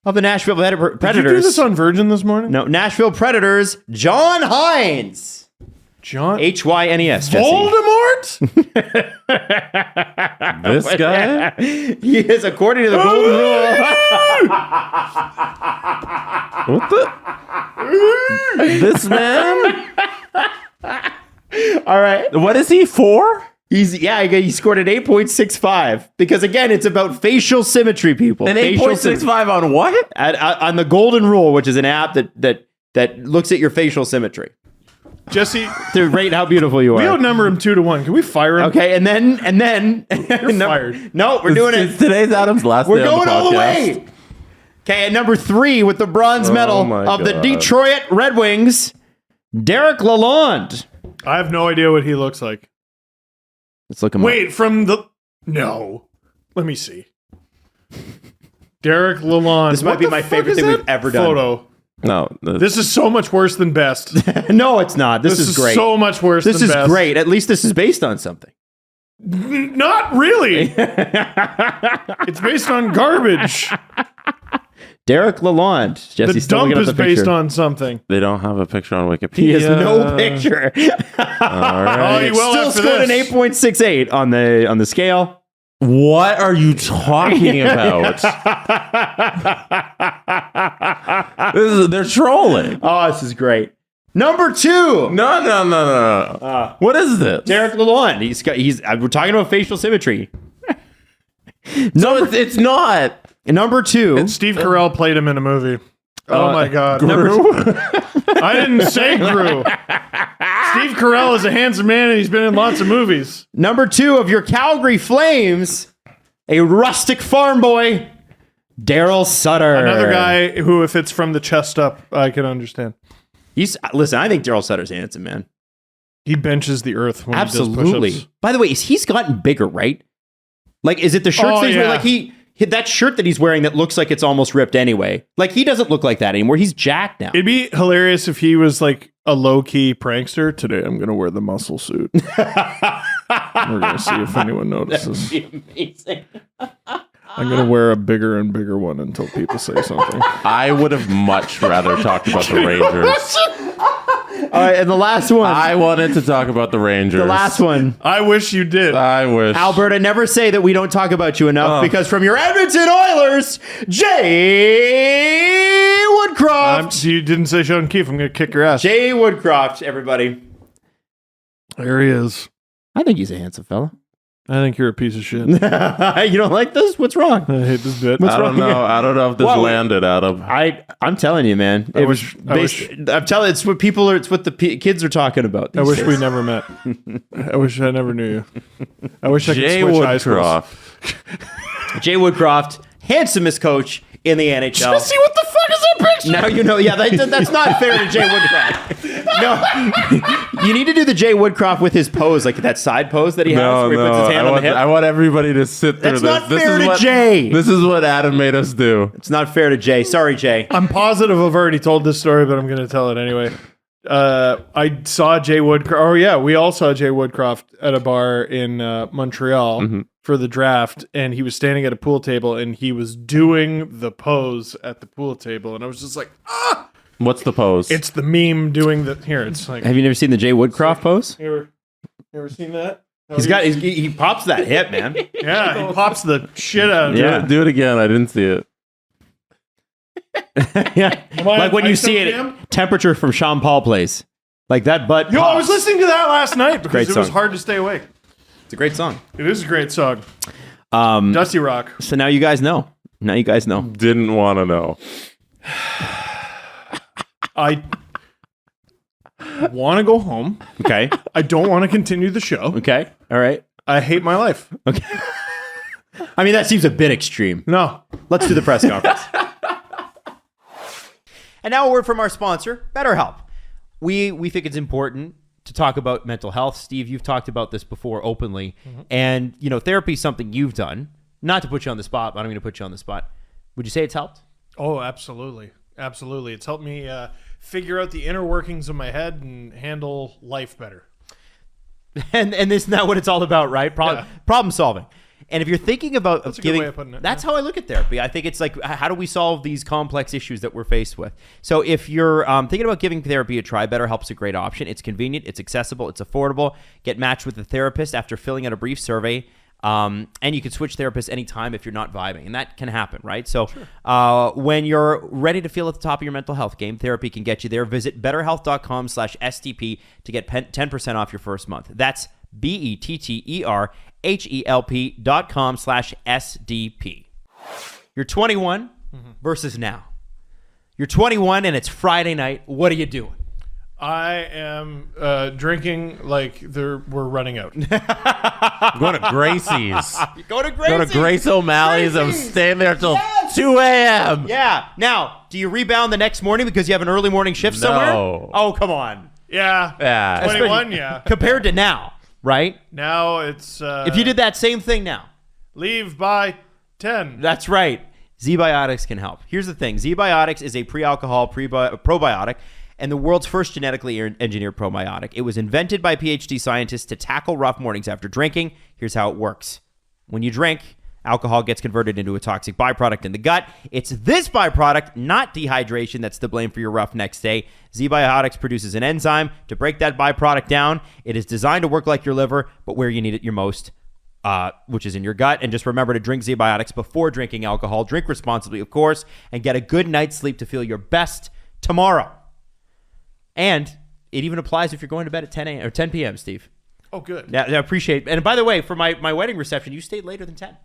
Speaker 3: of the Nashville Predators.
Speaker 4: Did you do this on Virgin this morning?
Speaker 3: No, Nashville Predators, John Hines.
Speaker 4: John
Speaker 3: Hynes, Jesse.
Speaker 4: Voldemort?
Speaker 5: this guy?
Speaker 3: He is, according to the golden rule.
Speaker 5: What the? This man?
Speaker 3: All right.
Speaker 5: What is he for?
Speaker 3: He scored an 8.65 because, again, it's about facial symmetry, people.
Speaker 5: An
Speaker 3: Facial
Speaker 5: 8.65 on what?
Speaker 3: on the golden rule, which is an app that looks at your facial symmetry
Speaker 4: Jesse,
Speaker 3: to rate how beautiful you
Speaker 4: we
Speaker 3: are.
Speaker 4: outnumber him 2-1. Can we fire him?
Speaker 3: Okay, and then
Speaker 4: You're fired.
Speaker 3: No, we're doing
Speaker 5: It's
Speaker 3: it.
Speaker 5: today's Adam's last
Speaker 3: We're
Speaker 5: day on
Speaker 3: going
Speaker 5: the
Speaker 3: all the
Speaker 5: podcast.
Speaker 3: way. Okay, at number 3 with the bronze medal of the Detroit Red Wings, Derek Lalonde.
Speaker 4: I have no idea what he looks like.
Speaker 3: Let's look him
Speaker 4: Wait, from the... No. Let me see. Derek Lalonde.
Speaker 3: This might be my favorite thing we've ever done.
Speaker 4: Photo.
Speaker 5: No.
Speaker 4: This is so much worse than best.
Speaker 3: No, it's not. This is great.
Speaker 4: So much worse
Speaker 3: This
Speaker 4: than
Speaker 3: is
Speaker 4: best.
Speaker 3: great. At least this is based on something.
Speaker 4: Not really. It's based on garbage.
Speaker 3: Derek Lalonde.
Speaker 4: The
Speaker 3: Jesse's still
Speaker 4: dump
Speaker 3: looking at
Speaker 4: is
Speaker 3: the picture.
Speaker 4: based on something.
Speaker 5: They don't have a picture on Wikipedia.
Speaker 3: He has no picture.
Speaker 5: All right.
Speaker 4: Oh, he will
Speaker 3: Still
Speaker 4: after
Speaker 3: scored
Speaker 4: this.
Speaker 3: an 8.68 on the scale.
Speaker 5: What are you talking about? They're trolling.
Speaker 3: Oh, this is great. Number 2.
Speaker 5: No. What is this?
Speaker 3: Derek Lalonde. We're talking about facial symmetry.
Speaker 5: No, it's not.
Speaker 3: Number 2.
Speaker 4: And Steve Carell played him in a movie. Oh my God. I didn't say Gru. Steve Carell is a handsome man and he's been in lots of movies.
Speaker 3: Number 2 of your Calgary Flames, a rustic farm boy, Daryl Sutter.
Speaker 4: Another guy who, if it's from the chest up, I can understand.
Speaker 3: Listen, I think Daryl Sutter's handsome, man.
Speaker 4: He benches the earth when he does
Speaker 3: Absolutely.
Speaker 4: push-ups.
Speaker 3: By the way, he's gotten bigger, right? Like, is it the shirt thing where, like, that shirt that he's wearing that looks like it's almost ripped anyway? Like, he doesn't look like that anymore. He's jacked now.
Speaker 4: It'd be hilarious if he was like a low-key prankster. Today I'm going to wear the muscle suit. We're going to see if anyone notices.
Speaker 3: That'd be amazing.
Speaker 4: I'm going to wear a bigger and bigger one until people say something.
Speaker 5: I would have much rather talked about the Rangers.
Speaker 3: All right, and the last one.
Speaker 5: I wanted to talk about the Rangers.
Speaker 3: The last one.
Speaker 4: I wish you did.
Speaker 5: I wish.
Speaker 3: Alberta, never say that we don't talk about you enough because from your Edmonton Oilers, Jay Woodcroft.
Speaker 4: You didn't say Sean Keefe. I'm going to kick your ass.
Speaker 3: Jay Woodcroft, everybody.
Speaker 4: There he is.
Speaker 3: I think he's a handsome fella.
Speaker 4: I think you're a piece of shit.
Speaker 3: You don't like this? What's wrong?
Speaker 4: I hate this bit.
Speaker 5: I don't know. I don't know if this landed, Adam.
Speaker 3: I'm telling you, man.
Speaker 4: I wish-
Speaker 3: I'm telling you, it's what people are. It's what the kids are talking about.
Speaker 4: I wish we never met. I wish I never knew you. I wish I could
Speaker 5: Jay
Speaker 4: switch high schools.
Speaker 5: Woodcroft.
Speaker 3: Jay Woodcroft, handsomest coach in the NHL.
Speaker 4: See what the fuck is that picture?
Speaker 3: Now you know. Yeah, that's not fair to Jay Woodcroft. No, you need to do the Jay Woodcroft with his pose, like that side pose that he has, where he puts his hand on the hip.
Speaker 5: I want everybody to sit through
Speaker 3: That's
Speaker 5: this.
Speaker 3: not fair to Jay.
Speaker 5: This is what Adam made us do.
Speaker 3: It's not fair to Jay. Sorry, Jay.
Speaker 4: I'm positive I've already told this story, but I'm going to tell it anyway. I saw Jay Woodcroft. Oh, yeah. We all saw Jay Woodcroft at a bar in Montreal for the draft, and he was standing at a pool table, and he was doing the pose at the pool table, and I was just like, ah!
Speaker 5: What's the pose?
Speaker 4: It's the meme doing the... Here, it's like...
Speaker 3: Have you never seen the Jay Woodcroft pose?
Speaker 4: You ever seen that?
Speaker 3: He pops that hip, man.
Speaker 4: Yeah, he pops the shit out of
Speaker 3: Yeah.
Speaker 4: it.
Speaker 5: Do it again. I didn't see it.
Speaker 3: Yeah, like when you see it,
Speaker 4: Jam?
Speaker 3: temperature from Sean Paul plays, like that. But
Speaker 4: Yo, I was listening to that last night because
Speaker 3: Great
Speaker 4: it was
Speaker 3: song.
Speaker 4: hard to stay awake.
Speaker 3: It's a great song.
Speaker 4: It is a great song. Dusty Rock.
Speaker 3: So now you guys know. Now you guys know.
Speaker 5: Didn't want to know.
Speaker 4: I want to go home.
Speaker 3: Okay.
Speaker 4: I don't want to continue the show.
Speaker 3: Okay. All right.
Speaker 4: I hate my life.
Speaker 3: Okay. I mean, that seems a bit extreme.
Speaker 4: No.
Speaker 3: Let's do the press conference. And now a word from our sponsor, BetterHelp. We think it's important to talk about mental health. Steve, you've talked about this before openly. And, therapy is something you've done. Not to put you on the spot, but I'm going to put you on the spot. Would you say it's helped?
Speaker 4: Oh, absolutely. Absolutely. It's helped me figure out the inner workings of my head and handle life better.
Speaker 3: And isn't that what it's all about, right? Problem solving. And if you're thinking about
Speaker 4: That's a good way of putting it.
Speaker 3: That's how I look at therapy. I think it's like, how do we solve these complex issues that we're faced with? So if you're thinking about giving therapy a try, BetterHelp's a great option. It's convenient, it's accessible, it's affordable. Get matched with a therapist after filling out a brief survey. And you can switch therapists anytime if you're not vibing. And that can happen, right? So when you're ready to feel at the top of your mental health game, therapy can get you there. Visit betterhealth.com/STP to get 10% off your first month. That's BetterHelp.com/SDP. You're 21 versus now. You're 21 and it's Friday night. What are you doing?
Speaker 4: I am drinking like we're running out.
Speaker 5: I'm going to Gracie's.
Speaker 3: Go to Gracie.
Speaker 5: Go to Grace O'Malley's. I'm staying there till 2 a.m.
Speaker 3: Yeah. Now, do you rebound the next morning because you have an early morning shift somewhere?
Speaker 5: No.
Speaker 3: Oh, come on.
Speaker 4: Yeah. 21, yeah.
Speaker 3: Compared to now, right?
Speaker 4: Now it's...
Speaker 3: If you did that same thing now.
Speaker 4: Leave by 10.
Speaker 3: That's right. Z-Biotics can help. Here's the thing. Z-Biotics is a pre-alcohol probiotic and the world's first genetically engineered probiotic. It was invented by PhD scientists to tackle rough mornings after drinking. Here's how it works. When you drink, alcohol gets converted into a toxic byproduct in the gut. It's this byproduct, not dehydration, that's to blame for your rough next day. Z-Biotics produces an enzyme to break that byproduct down. It is designed to work like your liver, but where you need it your most, which is in your gut. And just remember to drink Z-Biotics before drinking alcohol. Drink responsibly, of course, and get a good night's sleep to feel your best tomorrow. And it even applies if you're going to bed at 10 a.m. or 10 p.m., Steve.
Speaker 4: Oh, good.
Speaker 3: Yeah, I appreciate it. And by the way, for my wedding reception, you stayed later than 10.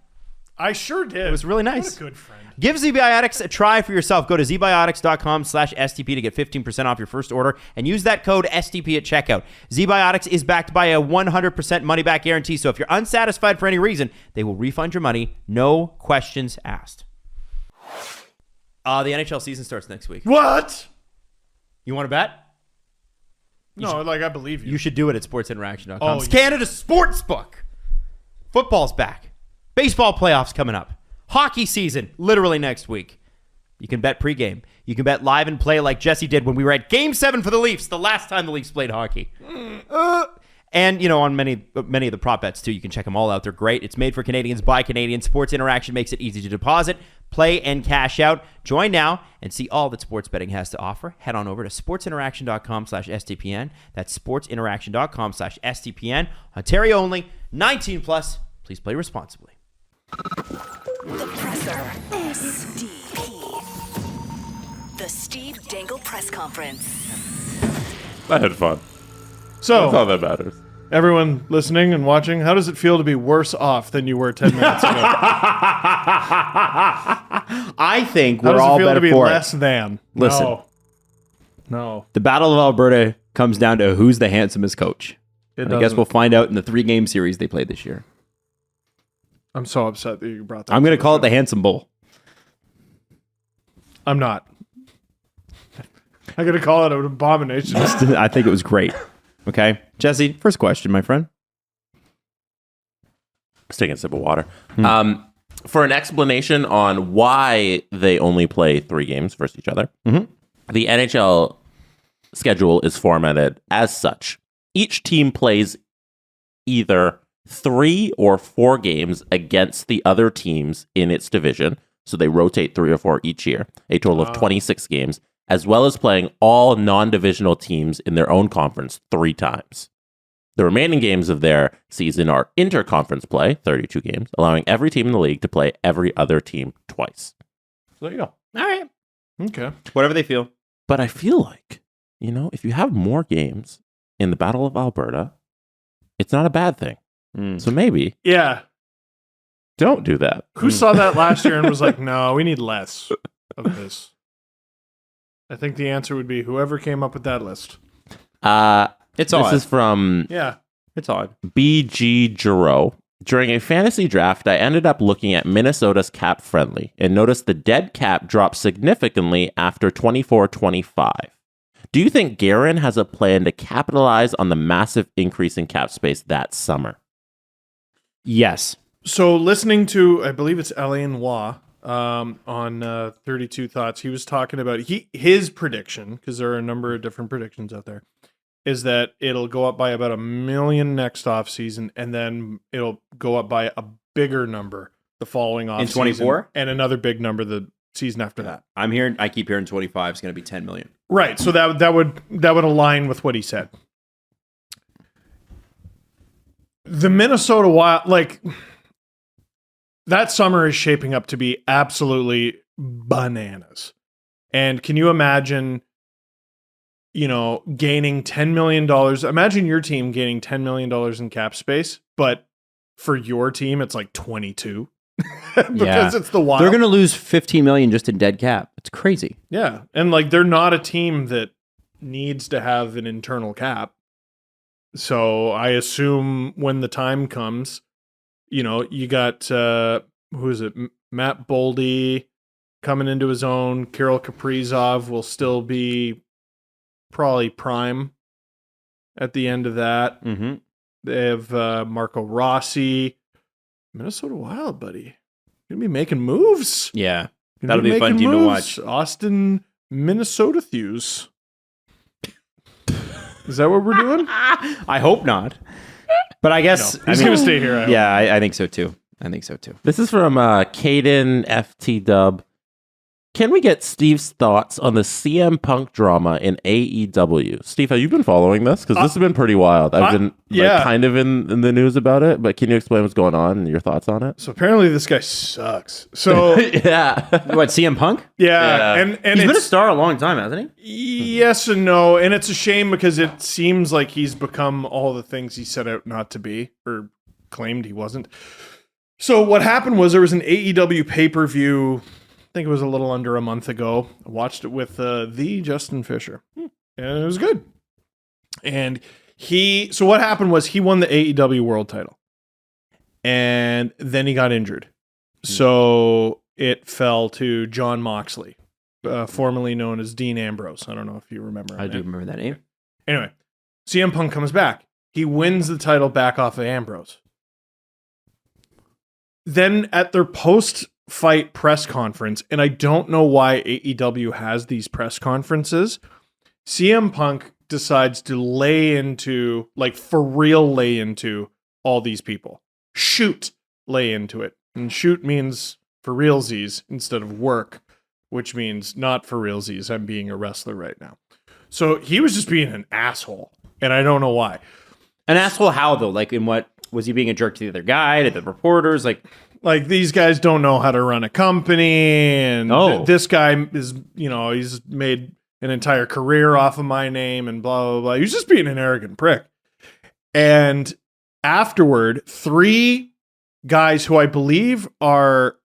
Speaker 4: I sure did.
Speaker 3: It was really nice.
Speaker 4: What a good friend.
Speaker 3: Give Z-Biotics a try for yourself. Go to zbiotics.com/STP to get 15% off your first order and use that code STP at checkout. Z-Biotics is backed by a 100% money-back guarantee, so if you're unsatisfied for any reason, they will refund your money. No questions asked. The NHL season starts next week.
Speaker 4: What?
Speaker 3: You want to bet?
Speaker 4: No, I believe you.
Speaker 3: You should do it at sportsinteraction.com.
Speaker 4: Oh,
Speaker 3: It's Canada's sports book. Football's back. Baseball playoffs coming up. Hockey season literally next week. You can bet pregame. You can bet live and play like Jesse did when we were at Game 7 for the Leafs, the last time the Leafs played hockey. And, on many of the prop bets, too. You can check them all out. They're great. It's made for Canadians by Canadians. Sports Interaction makes it easy to deposit, play, and cash out. Join now and see all that sports betting has to offer. Head on over to sportsinteraction.com/STPN. That's sportsinteraction.com/STPN. Ontario only. 18 plus. Please play responsibly.
Speaker 2: The Presser. SDP. The Steve Dangle Press Conference.
Speaker 5: I had fun.
Speaker 4: So,
Speaker 5: That's all that matters.
Speaker 4: everyone listening and watching, how does it feel to be worse off than you were 10 minutes ago?
Speaker 3: I think
Speaker 4: How
Speaker 3: we're
Speaker 4: does
Speaker 3: all
Speaker 4: it feel
Speaker 3: better
Speaker 4: to be
Speaker 3: for
Speaker 4: less
Speaker 3: it.
Speaker 4: than?
Speaker 3: Listen.
Speaker 4: No.
Speaker 3: The Battle of Alberta comes down to who's the handsomest coach.
Speaker 4: It
Speaker 3: And I guess
Speaker 4: doesn't.
Speaker 3: we'll find out in the 3-game series they played this year.
Speaker 4: I'm so upset that you brought that
Speaker 3: I'm going
Speaker 4: up.
Speaker 3: to call it the Handsome Bowl.
Speaker 4: I'm not. I'm going to call it an abomination.
Speaker 3: I think it was great. Okay. Jesse, first question, my friend.
Speaker 5: Let's take a sip of water. For an explanation on why they only play 3 games versus each other, the NHL schedule is formatted as such. Each team plays either 3 or 4 games against the other teams in its division. So they rotate 3 or 4 each year, a total of 26 games, as well as playing all non-divisional teams in their own conference 3 times. The remaining games of their season are interconference play, 32 games, allowing every team in the league to play every other team twice. So there you go.
Speaker 3: All right.
Speaker 4: Okay.
Speaker 3: Whatever they feel.
Speaker 5: But I feel like, if you have more games in the Battle of Alberta, it's not a bad thing. So maybe
Speaker 4: Yeah.
Speaker 5: don't do that.
Speaker 4: Who saw that last year and was like, no, we need less of this? I think the answer would be whoever came up with that list.
Speaker 3: It's
Speaker 5: This
Speaker 3: odd.
Speaker 5: is from
Speaker 4: Yeah.
Speaker 3: It's odd.
Speaker 5: BG Giroux. During a fantasy draft, I ended up looking at Minnesota's cap friendly and noticed the dead cap dropped significantly after 24-25. Do you think Guerin has a plan to capitalize on the massive increase in cap space that summer?
Speaker 3: Yes.
Speaker 4: So listening to, I believe it's Alain Waugh on 32 Thoughts, he was talking about his prediction, because there are a number of different predictions out there, is that it'll go up by about 1 million next offseason, and then it'll go up by a bigger number the following offseason.
Speaker 3: In 24?
Speaker 4: And another big number the season after that.
Speaker 3: I keep hearing 25 is going to be 10 million.
Speaker 4: Right. So that would align with what he said. The Minnesota Wild, that summer is shaping up to be absolutely bananas. And can you imagine, gaining $10 million? Imagine your team gaining $10 million in cap space, but for your team, it's like 22 because it's the Wild.
Speaker 3: They're going to lose 15 million just in dead cap. It's crazy.
Speaker 4: Yeah. And they're not a team that needs to have an internal cap. So I assume when the time comes, you got who is it? Matt Boldy coming into his own. Kirill Kaprizov will still be probably prime at the end of that.
Speaker 3: Mm-hmm.
Speaker 4: They have Marco Rossi, Minnesota Wild, buddy. Gonna be making moves.
Speaker 3: Yeah, that'll be a fun team to watch.
Speaker 4: Austin, Minnesota Thews. Is that what we're doing?
Speaker 3: I hope not. But I guess
Speaker 4: he's going to stay here.
Speaker 3: I think so too.
Speaker 5: This is from Caden FT Dub. Can we get Steve's thoughts on the CM Punk drama in AEW? Steve, have you been following this? Because this has been pretty wild. I've been kind of in the news about it, but can you explain what's going on and your thoughts on it?
Speaker 4: So apparently this guy sucks. So
Speaker 5: yeah.
Speaker 3: What, CM Punk?
Speaker 4: Yeah. And
Speaker 3: he's been a star a long time, hasn't
Speaker 4: he? Yes and no. And it's a shame because it seems like he's become all the things he set out not to be, or claimed he wasn't. So what happened was there was an AEW pay-per-view, I think it was a little under a month ago. I watched it with the Justin Fisher, and it was good. And so what happened was he won the AEW world title, and then he got injured. So it fell to John Moxley, formerly known as Dean Ambrose. I don't know if you remember him.
Speaker 3: I do remember that name.
Speaker 4: Anyway, CM Punk comes back. He wins the title back off of Ambrose. Then at their post-fight press conference, and I don't know why AEW has these press conferences, CM Punk decides to lay into all these people. Lay into it. And shoot means for realsies instead of work, which means not for realsies. I'm being a wrestler right now. So he was just being an asshole, and I don't know why.
Speaker 3: An asshole how, though? Like, in what? Was he being a jerk to the other guy, to the reporters? Like
Speaker 4: these guys don't know how to run a company, and this guy is, he's made an entire career off of my name, and blah, blah, blah. He's just being an arrogant prick. And afterward, 3 guys who I believe are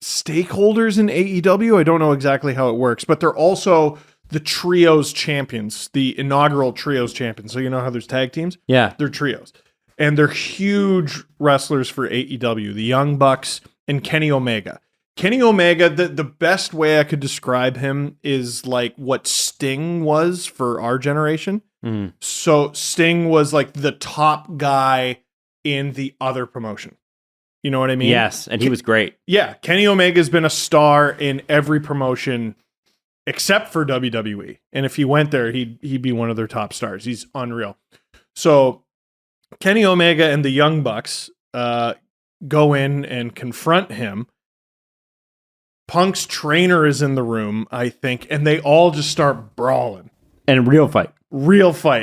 Speaker 4: stakeholders in AEW, I don't know exactly how it works, but they're also the trios champions, the inaugural trios champions. So you know how there's tag teams?
Speaker 3: Yeah.
Speaker 4: They're trios. And they're huge wrestlers for AEW, the Young Bucks and Kenny Omega. Kenny Omega, the best way I could describe him is like what Sting was for our generation.
Speaker 3: Mm.
Speaker 4: So Sting was like the top guy in the other promotion. You know what I mean?
Speaker 3: Yes, and he was great.
Speaker 4: Yeah, Kenny Omega's been a star in every promotion except for WWE. And if he went there, he'd be one of their top stars. He's unreal. So Kenny Omega and the Young Bucks go in and confront him. Punk's trainer is in the room, I think, and they all just start brawling.
Speaker 3: And real fight.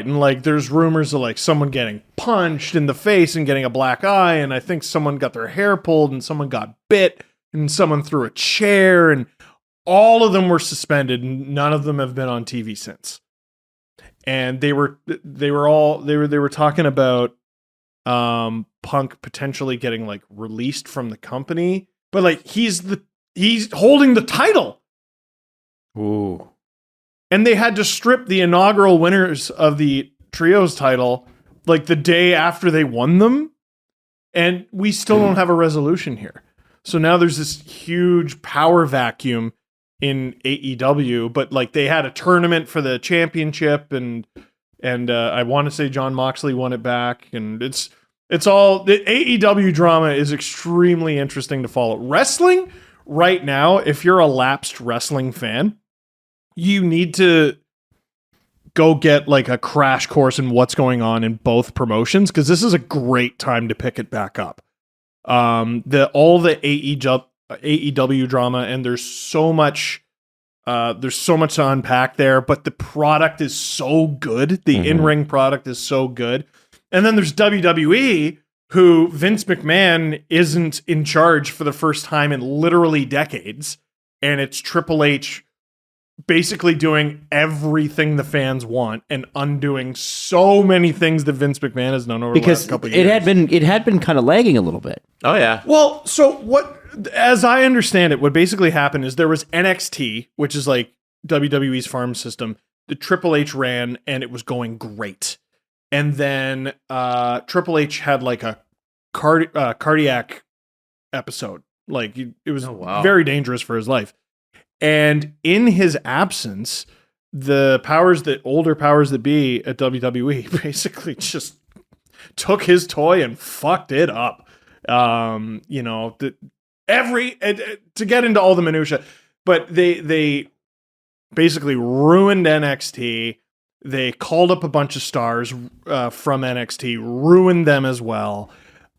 Speaker 4: And like there's rumors of like someone getting punched in the face and getting a black eye, and I think someone got their hair pulled and someone got bit and someone threw a chair, and all of them were suspended, and none of them have been on TV since. And they were talking about Punk potentially getting like released from the company, but like he's holding the title.
Speaker 3: Ooh.
Speaker 4: And they had to strip the inaugural winners of the trios title like the day after they won them, and we still don't have a resolution here. So now there's this huge power vacuum in AEW, but like they had a tournament for the championship, and I want to say John Moxley won it back, and it's all the AEW drama is extremely interesting to follow. Wrestling right now, if you're a lapsed wrestling fan, you need to go get like a crash course in what's going on in both promotions, because this is a great time to pick it back up. All the AEW drama, and there's so much to unpack there, but the product is so good. The in-ring product is so good. And then there's WWE, who Vince McMahon isn't in charge for the first time in literally decades, and it's Triple H basically doing everything the fans want and undoing so many things that Vince McMahon has done over the last couple of years.
Speaker 3: It had been kind of lagging a little bit.
Speaker 5: Oh yeah.
Speaker 4: Well, so what, as I understand it, what basically happened is there was NXT, which is like WWE's farm system, the Triple H ran and it was going great. And then Triple H had like a cardiac episode. Like it was very dangerous for his life. And in his absence, the older powers that be at WWE basically just took his toy and fucked it up. To get into all the minutia, but they basically ruined NXT. They called up a bunch of stars from NXT, ruined them as well.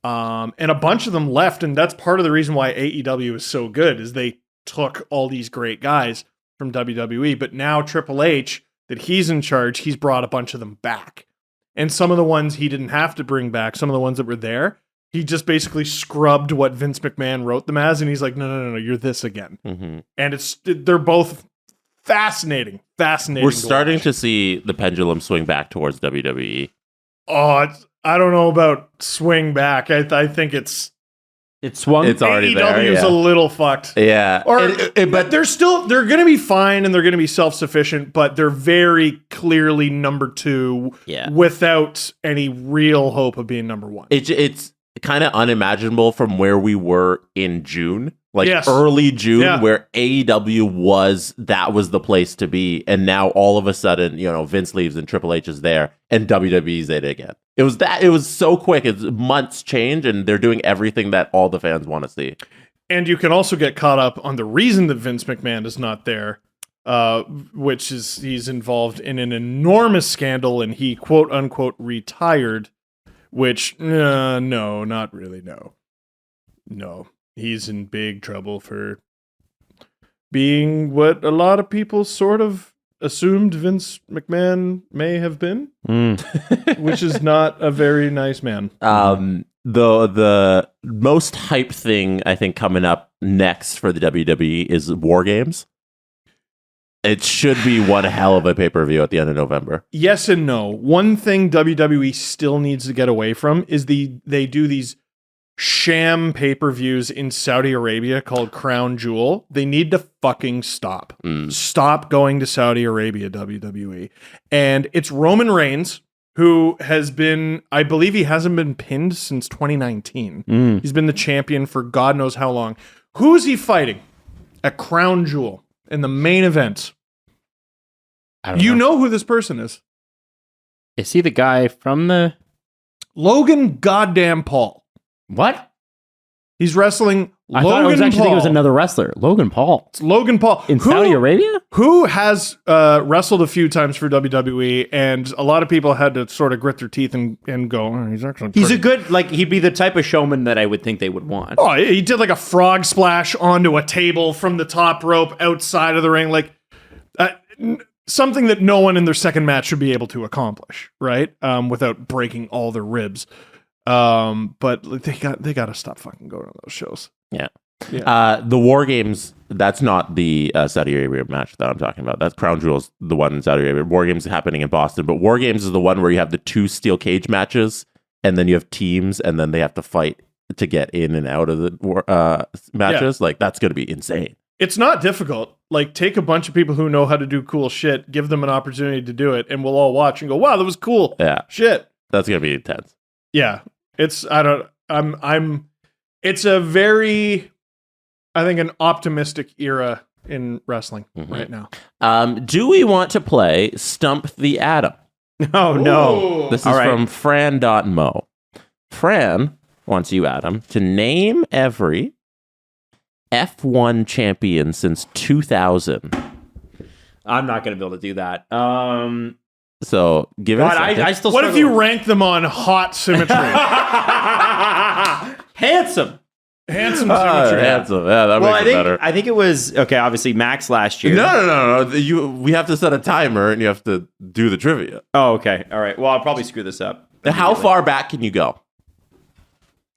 Speaker 4: And a bunch of them left. And that's part of the reason why AEW is so good, is they took all these great guys from WWE. But now Triple H, that he's in charge, he's brought a bunch of them back. And some of the ones he didn't have to bring back, some of the ones that were there, he just basically scrubbed what Vince McMahon wrote them as. And he's like, no, you're this again. Mm-hmm. And they're both fascinating.
Speaker 5: We're starting to see the pendulum swing back towards WWE.
Speaker 4: Oh, I don't know about swing back. I think it
Speaker 3: swung.
Speaker 5: It's already
Speaker 4: AEW
Speaker 5: there.
Speaker 4: is a little fucked.
Speaker 5: Yeah.
Speaker 4: But they're going to be fine and they're going to be self-sufficient, but they're very clearly number 2 without any real hope of being number 1.
Speaker 5: It's kind of unimaginable from where we were in June.
Speaker 4: Yes.
Speaker 5: Early June, where AEW was the place to be, and now all of a sudden, Vince leaves and Triple H is there, and WWE's it again. It was so quick. It's months change, and they're doing everything that all the fans want to see.
Speaker 4: And you can also get caught up on the reason that Vince McMahon is not there, which is he's involved in an enormous scandal, and he quote unquote retired. Which no, not really. No. He's in big trouble for being what a lot of people sort of assumed Vince McMahon may have been, which is not a very nice man.
Speaker 5: The most hype thing I think coming up next for the WWE is War Games. It should be one hell of a pay-per-view at the end of November.
Speaker 4: Yes and no. One thing WWE still needs to get away from is they do these sham pay-per-views in Saudi Arabia called Crown Jewel. They need to fucking stop. Stop going to Saudi Arabia, WWE. And it's Roman Reigns, who has been, I believe he hasn't been pinned since 2019. He's been the champion for God knows how long. Who is he fighting at Crown Jewel in the main event? You know who this person is.
Speaker 3: Is he the guy from the...
Speaker 4: Logan goddamn Paul.
Speaker 3: What?
Speaker 4: He's wrestling
Speaker 3: I
Speaker 4: Logan
Speaker 3: thought I was actually
Speaker 4: Paul.
Speaker 3: thinking it was another wrestler. Logan Paul.
Speaker 4: It's Logan Paul.
Speaker 3: In Saudi Arabia?
Speaker 4: Who has wrestled a few times for WWE, and a lot of people had to sort of grit their teeth and go, oh, he's actually
Speaker 3: He's a good, he'd be the type of showman that I would think they would want.
Speaker 4: Oh, he did like a frog splash onto a table from the top rope outside of the ring. Something that no one in their second match should be able to accomplish, right? Without breaking all their ribs. But they got to stop fucking going to those shows.
Speaker 5: Yeah. The War Games, that's not the Saudi Arabia match that I'm talking about. That's Crown Jewel's the one in Saudi Arabia. War Games is happening in Boston, but War Games is the one where you have the 2 steel cage matches, and then you have teams, and then they have to fight to get in and out of the matches. Yeah. That's going to be insane.
Speaker 4: It's not difficult. Take a bunch of people who know how to do cool shit, give them an opportunity to do it, and we'll all watch and go, wow, that was cool.
Speaker 5: Yeah.
Speaker 4: Shit.
Speaker 5: That's going to be intense.
Speaker 4: Yeah. It's a very, I think, an optimistic era in wrestling right now.
Speaker 5: Do we want to play Stump the Adam?
Speaker 3: Oh, no.
Speaker 5: This is from Fran.mo. Fran wants you, Adam, to name every F1 champion since 2000.
Speaker 3: I'm not going to be able to do that.
Speaker 5: So give us.
Speaker 3: I still.
Speaker 4: What if you rank them on hot symmetry?
Speaker 3: Handsome
Speaker 4: symmetry.
Speaker 5: Handsome. Yeah, that makes it better.
Speaker 3: I think it was okay. Obviously, Max last year.
Speaker 5: No. We have to set a timer, and you have to do the trivia.
Speaker 3: Oh, okay. All right. Well, I'll probably screw this up.
Speaker 5: How far back can you go?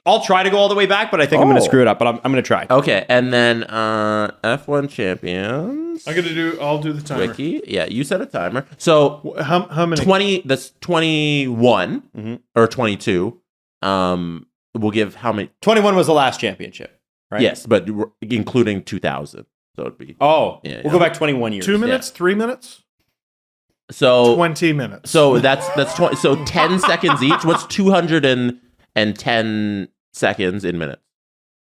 Speaker 3: I'll try to go all the way back, but I think I'm going to screw it up. But I'm going to try.
Speaker 5: Okay, and then F1 champions.
Speaker 4: I'll do the timer.
Speaker 5: Wiki. Yeah, you set a timer. So
Speaker 4: how many?
Speaker 5: 20. That's 21 or 22. We'll give how many?
Speaker 3: 21 was the last championship, right?
Speaker 5: Yes, but including 2000. So it'd be
Speaker 3: Oh,
Speaker 5: Yeah,
Speaker 3: we'll go back 21 years.
Speaker 4: 2 minutes, 3 minutes,
Speaker 5: so
Speaker 4: 20 minutes.
Speaker 5: so that's 20, so 10 seconds each. What's 210 seconds in minutes?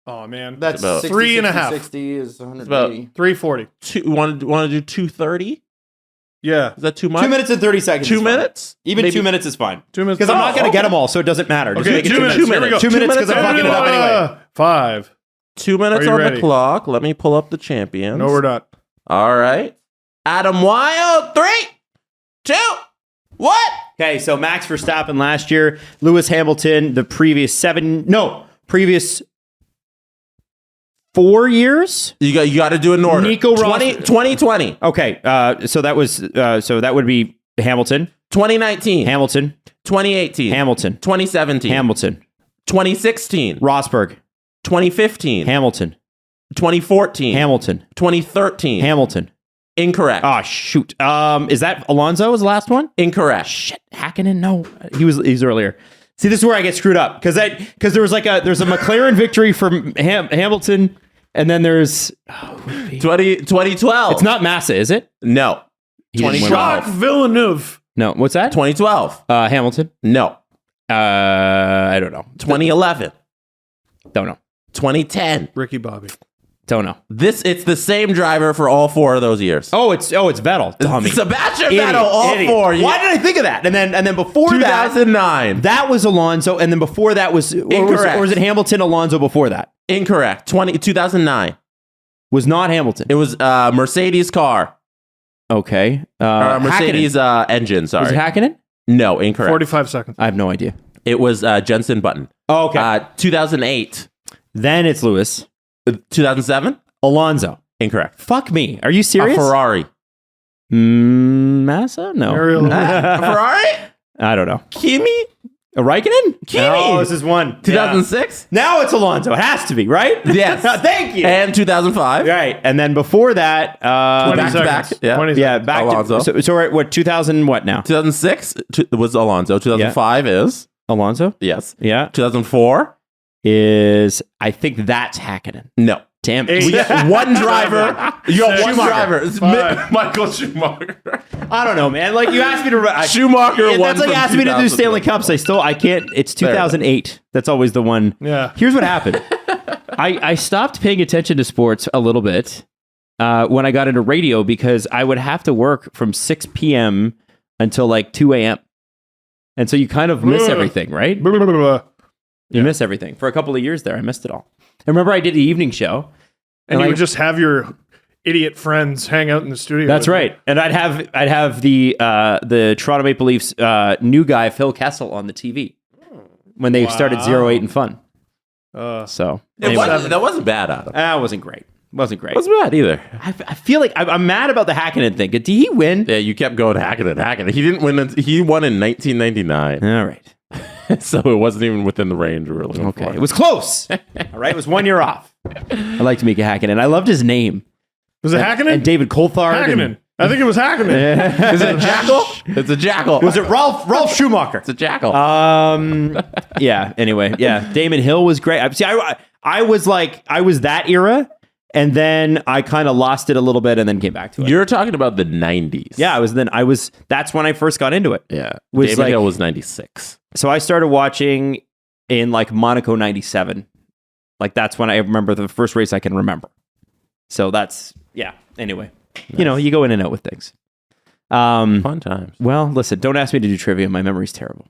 Speaker 4: Oh man,
Speaker 3: That's
Speaker 5: about
Speaker 3: 60,
Speaker 4: 3.5.
Speaker 3: 60 is
Speaker 5: about
Speaker 3: 180.
Speaker 4: 340.
Speaker 5: Want to do 2:30?
Speaker 4: Yeah,
Speaker 5: Is that too much?
Speaker 3: 2 minutes and 30 seconds.
Speaker 5: 2
Speaker 3: is fine.
Speaker 5: minutes?
Speaker 3: Even
Speaker 5: Maybe
Speaker 3: 2 minutes is fine.
Speaker 4: 2 minutes.
Speaker 3: Because I'm not going to
Speaker 5: okay.
Speaker 3: get them all, so it doesn't matter. Just
Speaker 4: Okay,
Speaker 3: make it
Speaker 4: 2 minutes.
Speaker 5: 2
Speaker 4: Here we
Speaker 5: minutes.
Speaker 4: go.
Speaker 3: 2 minutes because I'm fucking it up anyway.
Speaker 4: 5.
Speaker 5: 2 minutes
Speaker 4: Are you
Speaker 5: on
Speaker 4: ready?
Speaker 5: the clock. Let me pull up the champions.
Speaker 4: No, we're not.
Speaker 5: All right. Adam Wild. 3, 2, what?
Speaker 3: Okay, so Max Verstappen last year, Lewis Hamilton the previous 4 years.
Speaker 5: You got to do it in order.
Speaker 3: Nico
Speaker 5: 2020.
Speaker 3: Okay, so that would be Hamilton,
Speaker 5: 2019.
Speaker 3: Hamilton,
Speaker 5: 2018.
Speaker 3: Hamilton,
Speaker 5: 2017.
Speaker 3: Hamilton,
Speaker 5: 2016.
Speaker 3: Rosberg,
Speaker 5: 2015.
Speaker 3: Hamilton,
Speaker 5: 2014.
Speaker 3: Hamilton,
Speaker 5: 2013.
Speaker 3: Hamilton.
Speaker 5: Incorrect.
Speaker 3: Oh shoot. Is that Alonso? Was the last one?
Speaker 5: Incorrect.
Speaker 3: Shit, Hakkinen. No, he was earlier. See, this is where I get screwed up because there's a McLaren victory from Hamilton, and then there's
Speaker 5: 2012.
Speaker 3: it's not Massa, is it?
Speaker 5: No.
Speaker 3: He didn't win.
Speaker 5: 2012.
Speaker 4: Jacques Villeneuve.
Speaker 3: No, what's that?
Speaker 5: 2012.
Speaker 3: Hamilton.
Speaker 5: No.
Speaker 3: I don't know.
Speaker 5: 2011.
Speaker 3: Don't know.
Speaker 5: 2010.
Speaker 4: Ricky Bobby.
Speaker 3: Don't know.
Speaker 5: It's the same driver for all 4 of those years.
Speaker 3: Oh, it's Vettel. Dummy.
Speaker 5: Sebastian
Speaker 3: Idiot,
Speaker 5: Vettel, all
Speaker 3: idiot.
Speaker 5: 4.
Speaker 3: Why did I think of that? And then before
Speaker 5: 2009.
Speaker 3: that was Alonso, and then before that was
Speaker 5: Incorrect.
Speaker 3: or was it Hamilton, Alonso before that?
Speaker 5: Incorrect. 2009.
Speaker 3: Was not Hamilton.
Speaker 5: It was Mercedes car.
Speaker 3: Okay.
Speaker 5: Mercedes engine,
Speaker 3: Was
Speaker 5: sorry.
Speaker 3: it Hakkinen?
Speaker 5: No, incorrect.
Speaker 4: 45 seconds.
Speaker 3: I have no idea.
Speaker 5: It was Jensen Button.
Speaker 3: Oh, okay.
Speaker 5: 2008.
Speaker 3: Then it's Lewis.
Speaker 5: 2007.
Speaker 3: Alonso.
Speaker 5: Incorrect.
Speaker 3: Fuck me. Are you
Speaker 5: A
Speaker 3: serious?
Speaker 5: Ferrari.
Speaker 3: Massa? No.
Speaker 4: Ariel.
Speaker 5: A Ferrari?
Speaker 3: I don't know.
Speaker 5: Kimi?
Speaker 3: A Raikkonen?
Speaker 5: Kimi.
Speaker 3: Oh, this is one.
Speaker 5: 2006?
Speaker 3: Yeah. Now it's Alonso. It has to be, right?
Speaker 5: Yes.
Speaker 3: Thank you.
Speaker 5: And 2005.
Speaker 3: Right. And then before that,
Speaker 4: 20
Speaker 5: back to back.
Speaker 4: seconds.
Speaker 5: Yeah.
Speaker 4: 20
Speaker 3: yeah,
Speaker 4: seconds.
Speaker 3: back
Speaker 5: Alonso.
Speaker 3: to we're at what 2000 what now?
Speaker 5: 2006 was Alonso. 2005 is.
Speaker 3: Alonso?
Speaker 5: Yes.
Speaker 3: Yeah.
Speaker 5: 2004
Speaker 3: Is I think that's Hakkinen.
Speaker 5: No.
Speaker 3: Damn it.
Speaker 5: We got one driver. You got one
Speaker 3: Schumacher.
Speaker 5: driver. It's Michael Schumacher.
Speaker 3: I don't know, man. Like you asked me to
Speaker 5: Schumacher won
Speaker 3: That's like
Speaker 5: from
Speaker 3: asking me to do
Speaker 5: 2000.
Speaker 3: Stanley Cups. I can't. It's 2008. That's always the one.
Speaker 4: Yeah.
Speaker 3: Here's what happened. I stopped paying attention to sports a little bit when I got into radio because I would have to work from 6 p.m. until like 2 a.m. And so you kind of miss everything, right?
Speaker 4: Blah, blah, blah, blah.
Speaker 3: You miss everything. For a couple of years there, I missed it all. I remember I did the evening show.
Speaker 4: And you
Speaker 3: like-
Speaker 4: would just have your idiot friends hang out in the studio.
Speaker 3: That's
Speaker 4: with you.
Speaker 3: right. And I'd have the Toronto Maple Leafs new guy Phil Kessel on the TV when they started 08 and Fun. So anyway,
Speaker 5: That wasn't bad, Adam.
Speaker 3: that wasn't great. Wasn't great.
Speaker 5: Wasn't bad either.
Speaker 3: I feel like I'm mad about the Hakkinen thing. Did he win?
Speaker 5: Yeah, you kept going Hakkinen. He didn't win. He won in 1999.
Speaker 3: All right.
Speaker 5: So it wasn't even within the range, really.
Speaker 3: Okay. It was close. All right. It was 1 year off. I liked Mika Hakkinen. I loved his name.
Speaker 4: Was it Hakkinen?
Speaker 3: And David Coulthard.
Speaker 4: Hakkinen. I think it was Hakkinen.
Speaker 5: Is it a jackal? It's a jackal.
Speaker 3: Was it Ralph Schumacher?
Speaker 5: It's a jackal.
Speaker 3: Yeah. Anyway, yeah. Damon Hill was great. See, I was that era, and then I kind of lost it a little bit, and then came back to it.
Speaker 5: You're talking about the 90s.
Speaker 3: Yeah, that's when I first got into it.
Speaker 5: Yeah.
Speaker 3: Was
Speaker 5: David
Speaker 3: like-
Speaker 5: Hill was 96.
Speaker 3: So I started watching in like Monaco 97. Like that's when I remember the first race I can remember. So that's, yeah. Anyway, you know, you go in and out with things.
Speaker 5: Fun times.
Speaker 3: Well, listen, don't ask me to do trivia. My memory's terrible.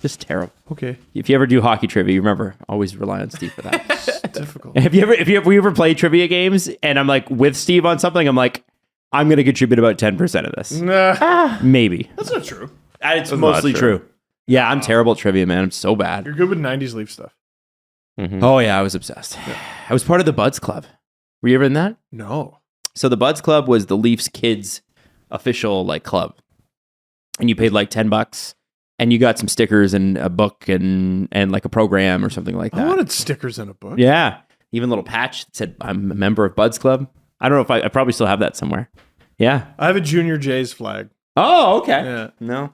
Speaker 3: Just terrible.
Speaker 4: Okay.
Speaker 3: If you ever do hockey trivia, you remember, always rely on Steve for that.
Speaker 4: It's difficult.
Speaker 3: Have you ever played trivia games and I'm like with Steve on something, I'm like, I'm going to contribute about 10% of this.
Speaker 4: Nah,
Speaker 3: Maybe.
Speaker 4: that's not true.
Speaker 3: It's
Speaker 5: That's
Speaker 3: mostly
Speaker 5: not true.
Speaker 3: true. Yeah, I'm terrible at trivia, man. I'm so bad.
Speaker 4: You're good with 90s Leaf stuff.
Speaker 5: Mhm.
Speaker 3: Oh, yeah, I was obsessed. I was part of the Buds Club. Were you ever in that?
Speaker 4: No.
Speaker 3: So the Buds Club was the Leafs kids official like club. And you paid like $10 and you got some stickers and a book and like a program or something like that.
Speaker 4: I wanted stickers in a book.
Speaker 3: Yeah. Even a little patch that said, I'm a member of Buds Club. I don't know if I probably still have that somewhere. Yeah.
Speaker 4: I have a Junior Jays flag.
Speaker 3: Oh, okay.
Speaker 4: Yeah.
Speaker 3: No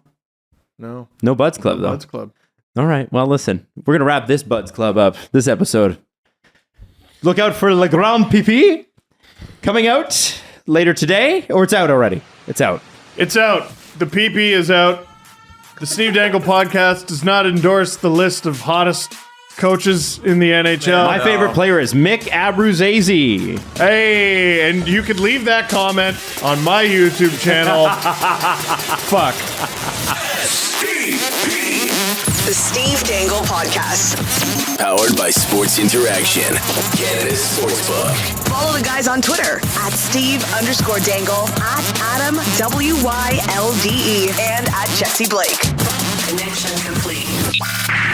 Speaker 4: No.
Speaker 3: Buds Club though.
Speaker 4: Buds Club.
Speaker 3: All right. Well, listen, we're going to wrap this Buds Club up this episode. Look out for Le Grand Pipi. Coming out later today, or it's out already? It's out.
Speaker 4: It's out. The PP is out. The Steve Dangle Podcast does not endorse the list of hottest coaches in the NHL.
Speaker 3: My favorite player is Mick Abruzzese.
Speaker 4: Hey, and you could leave that comment on my YouTube channel. Fuck.
Speaker 2: The Steve Dangle Podcast.
Speaker 1: Powered by Sports Interaction, Canada's Sportsbook.
Speaker 2: Follow the guys on Twitter at Steve_Dangle, at Adam WYLDE, and at Jesse Blake. Connection complete.